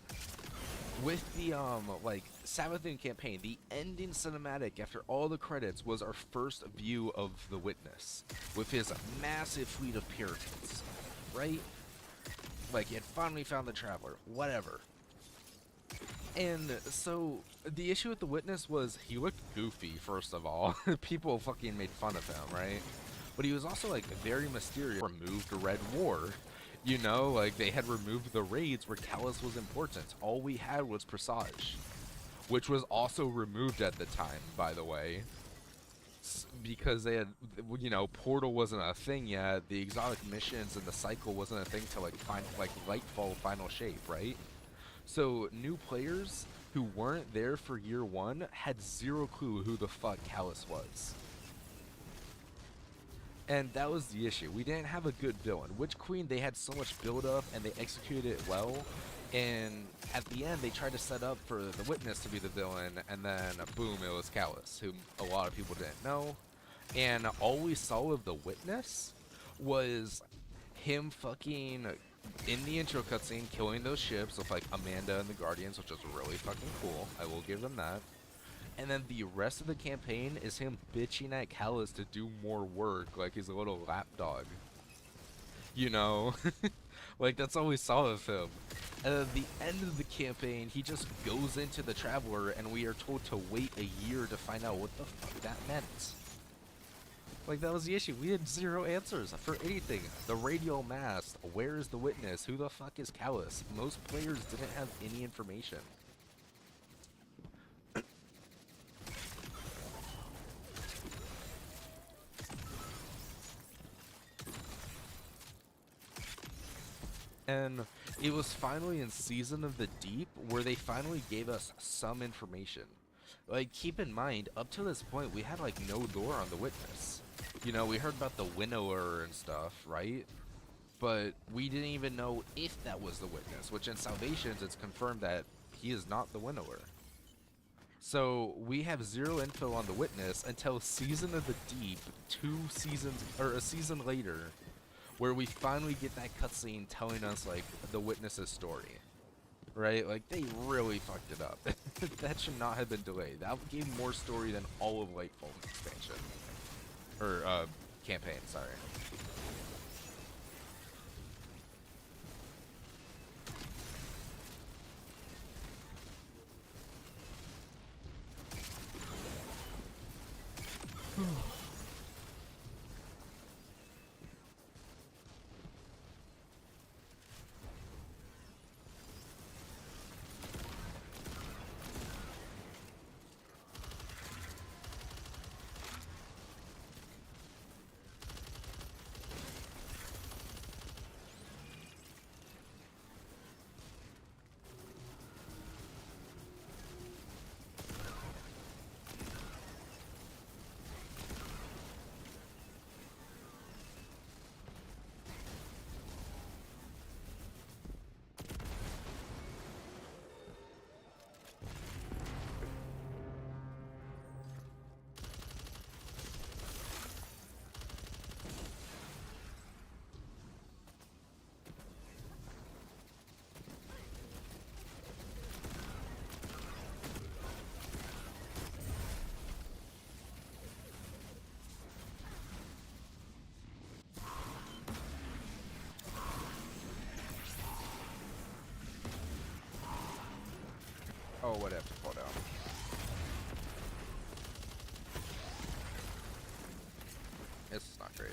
With the, like, Savathun campaign, the ending cinematic after all the credits was our first view of the Witness, with his massive fleet of pyramids, right? Like, he had finally found the Traveler, whatever. And so, the issue with the Witness was, he looked goofy, first of all. People fucking made fun of him, right? But he was also, like, very mysterious. Removed Red War. You know, like, they had removed the raids where Callus was important. All we had was Presage, which was also removed at the time, by the way, because they had, you know, Portal wasn't a thing yet. The exotic missions and the cycle wasn't a thing till, like, Lightfall Final Shape, right? So, new players who weren't there for year one had zero clue who the fuck Callus was. And that was the issue. We didn't have a good villain. Witch Queen, they had so much build up and they executed it well. And at the end, they tried to set up for the Witness to be the villain, and then boom, it was Callus, who a lot of people didn't know. And all we saw of the Witness was him fucking in the intro cutscene killing those ships with like Amanda and the Guardians, which was really fucking cool. I will give them that. And then the rest of the campaign is him bitching at Callus to do more work, like he's a little lapdog. You know? Like, that's all we saw of him. And at the end of the campaign, he just goes into the Traveler, and we are told to wait a year to find out what the fuck that meant. Like, that was the issue. We had zero answers for anything. The radial mast, where is the Witness, who the fuck is Callus? Most players didn't have any information. And it was finally in Season of the Deep where they finally gave us some information. Like, keep in mind, up to this point, we had, like, no lore on the Witness. You know, we heard about the Winnower and stuff, right? But we didn't even know if that was the Witness, which in Salvations, it's confirmed that he is not the Winnower. So, we have zero info on the Witness until Season of the Deep, a season later, where we finally get that cutscene telling us, like, the Witness's story. Right? Like, they really fucked it up. That should not have been delayed. That gave more story than all of Lightfall's expansion. Or, campaign, sorry. Oh, what have to fall down? It's not great.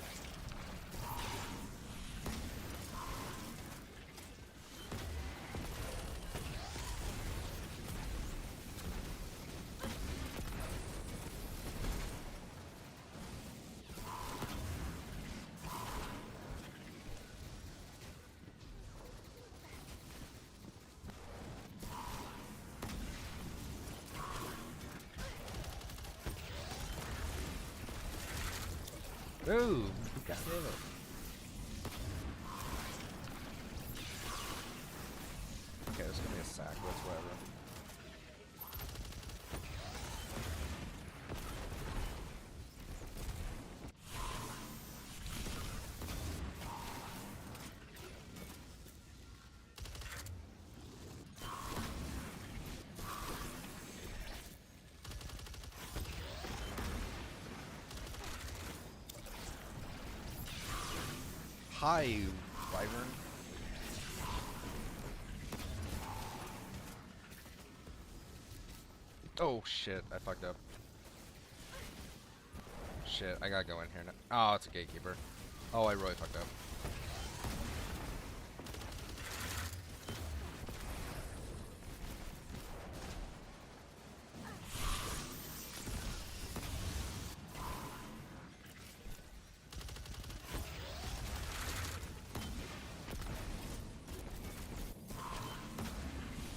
Ooh, god damn it. Okay, this is gonna be a sack, but it's whatever. Hi, Wyvern. Oh shit, I fucked up. Shit, I gotta go in here now. Oh, it's a gatekeeper. Oh, I really fucked up.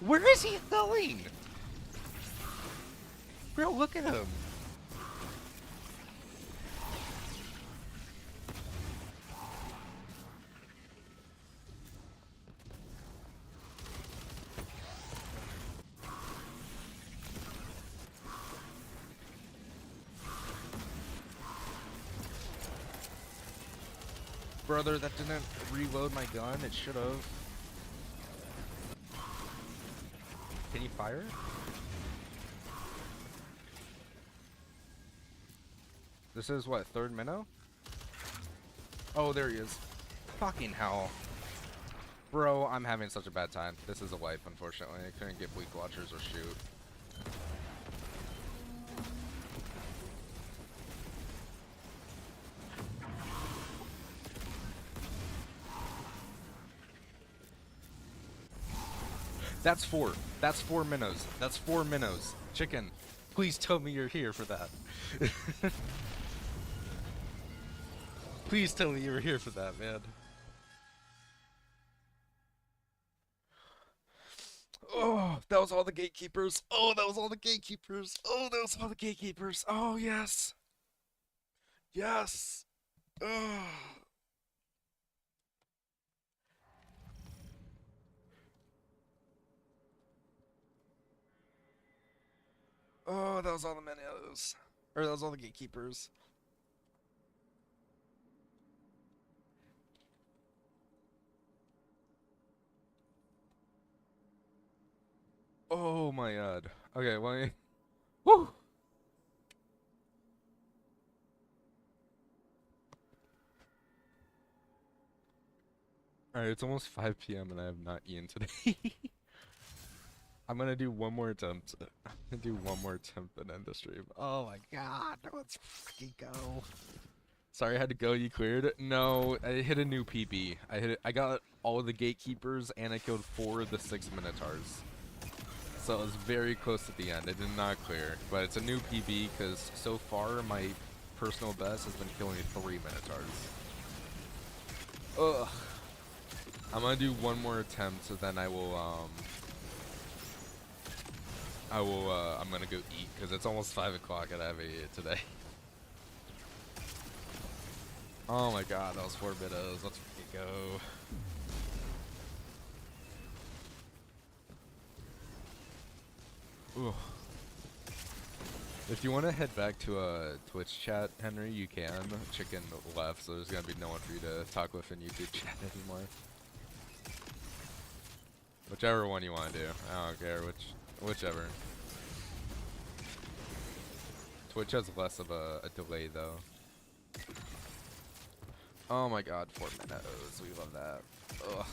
Where is he going? Bro, look at him. Brother, that didn't reload my gun. It should have. Can you fire? This is what, third minnow? Oh, there he is. Fucking hell. Bro, I'm having such a bad time. This is a wipe, unfortunately. I couldn't get Bleak Watchers or shoot. That's four. That's 4 minnows. That's 4 minnows. Chicken, please tell me you're here for that. Please tell me you were here for that, man. Oh, that was all the gatekeepers. Oh, that was all the gatekeepers. Oh, that was all the gatekeepers. Oh, yes. Yes. Oh. Oh, that was all the menus. Or that was all the gatekeepers. Oh my god. Okay, well, woo! Alright, it's almost 5 p.m. and I have not eaten today. I'm gonna do one more attempt. I'm gonna do one more attempt and end the stream. Oh my god, let's fucking go. Sorry I had to go, you cleared? No, I hit a new PB. I got all of the gatekeepers and I killed 4 of the 6 minotaurs. So it was very close to the end. I did not clear, but it's a new PB because so far my personal best has been killing 3 minotaurs. Ugh. I'm gonna do one more attempt, so then I'm gonna go eat because it's almost 5 o'clock and I haven't eaten today. Oh my god, that was 4 minutes. Let's go. Ooh. If you want to head back to a Twitch chat, Henry, you can. Chicken left, so there's gonna be no one for you to talk with in YouTube chat anymore. Whichever one you want to do. I don't care whichever. Twitch has less of a delay though. Oh my god, 4 minutes. We love that. Ugh.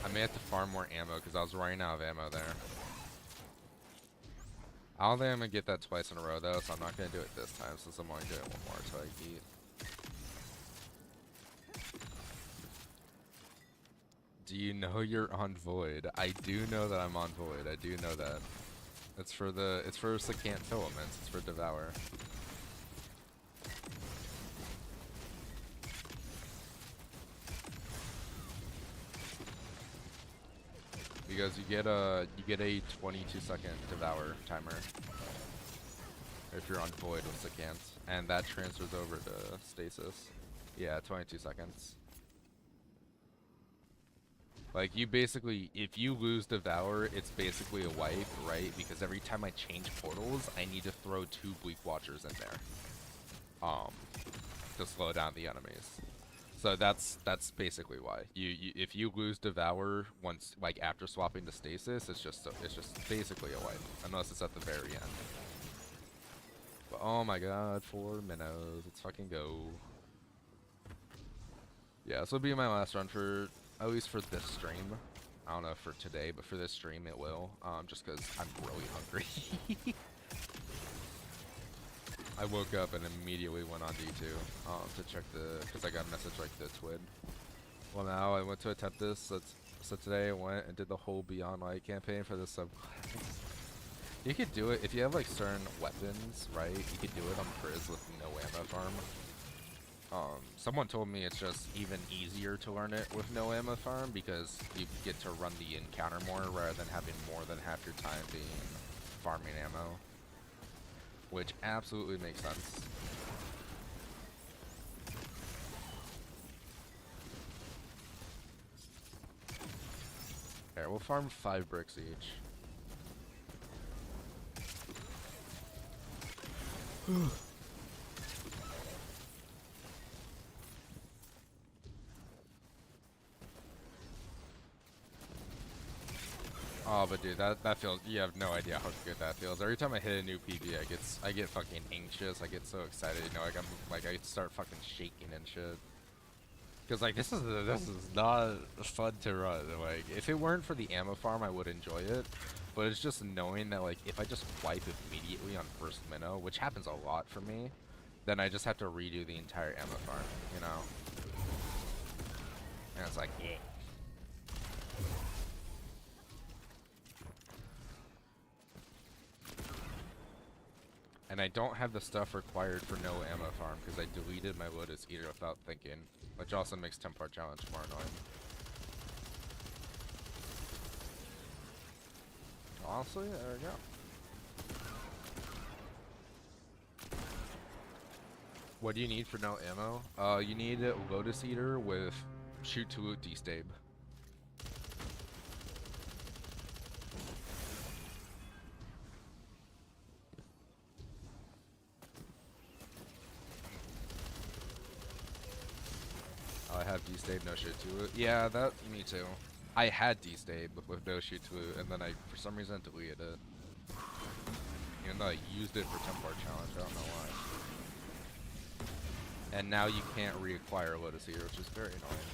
I may have to farm more ammo because I was running out of ammo there. I don't think I'm gonna get that twice in a row though, so I'm not gonna do it this time since I'm only doing one more until I eat. Do you know you're on Void? I do know that I'm on Void. I do know that. It's for Secant Filaments. It's for Devour. Because you get a 22-second Devour timer if you're on Void with Secant, and that transfers over to Stasis. Yeah, 22 seconds. Like, you basically, if you lose Devour, it's basically a wipe, right? Because every time I change portals, I need to throw 2 Bleak Watchers in there. To slow down the enemies. So that's basically why. If you lose Devour once, like, after swapping to Stasis, it's just basically a wipe. Unless it's at the very end. But, oh my god, 4 minnows. Let's fucking go. Yeah, this will be my last run for... at least for this stream. I don't know for today, but for this stream it will. Just because I'm really hungry. I woke up and immediately went on D2 to check because I got a message like the Twid. Well, now I went to attempt this, so today I went and did the whole Beyond Light campaign for the subclass. You could do it if you have like certain weapons, right? You could do it on Priz with no ammo farm. Someone told me it's just even easier to learn it with no ammo farm because you get to run the encounter more rather than having more than half your time being farming ammo. Which absolutely makes sense. Alright, we'll farm 5 bricks each. Oh, but dude, that feels, you have no idea how good that feels. Every time I hit a new PB, I get fucking anxious. I get so excited, you know, like I start fucking shaking and shit. Cause like this is not fun to run. Like if it weren't for the ammo farm, I would enjoy it. But it's just knowing that like if I just wipe immediately on first minnow, which happens a lot for me, then I just have to redo the entire ammo farm, you know. And it's like, yeah. And I don't have the stuff required for no ammo farm because I deleted my Lotus Eater without thinking, which also makes Templar Challenge more annoying. Honestly, there we go. What do you need for no ammo? You need a Lotus Eater with shoot to destab. I have destab, no shoot to it. Yeah, that me too. I had destab with no shoot to it, and then I for some reason deleted it. Even though I used it for 10-part challenge, I don't know why. And now you can't reacquire Lotus Eater, which is very annoying.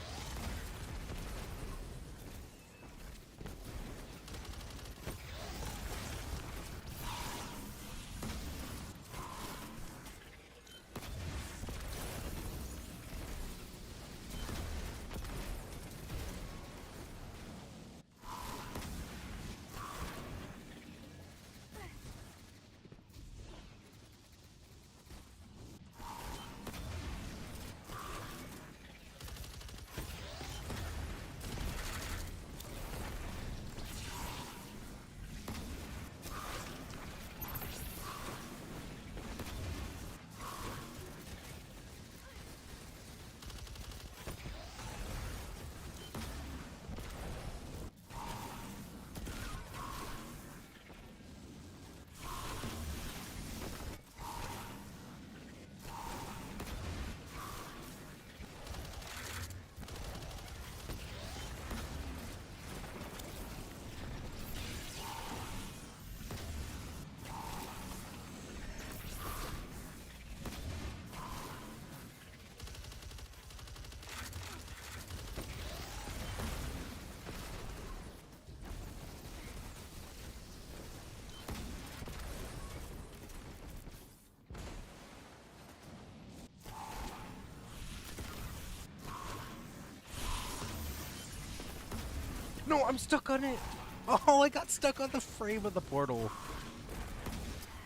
No, I'm stuck on it. Oh, I got stuck on the frame of the portal.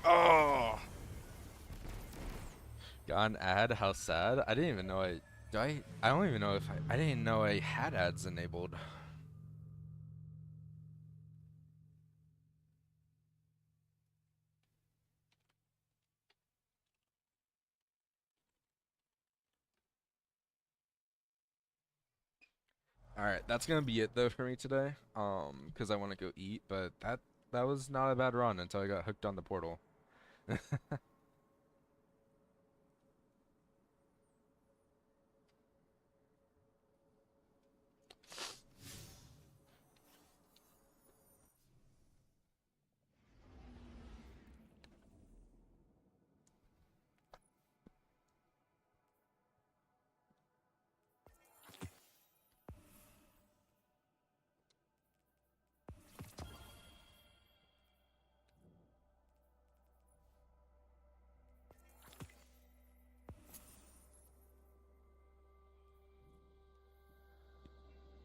Oh. Got an ad? How sad. I didn't even know I don't even know if I didn't know I had ads enabled. Alright, that's gonna be it though for me today. Because I want to go eat, but that was not a bad run until I got hooked on the portal.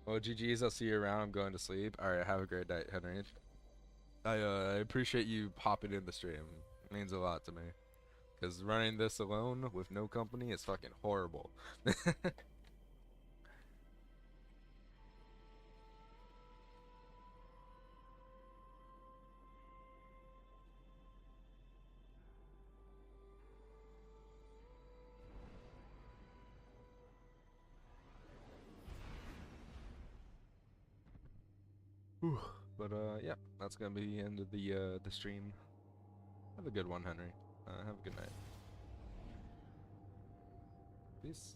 Well, GG's, I'll see you around. I'm going to sleep. Alright, have a great night, Henry. I appreciate you popping in the stream. It means a lot to me. Because running this alone with no company is fucking horrible. Whew. But yeah, that's gonna be the end of the stream. Have a good one, Henry. Have a good night. Peace.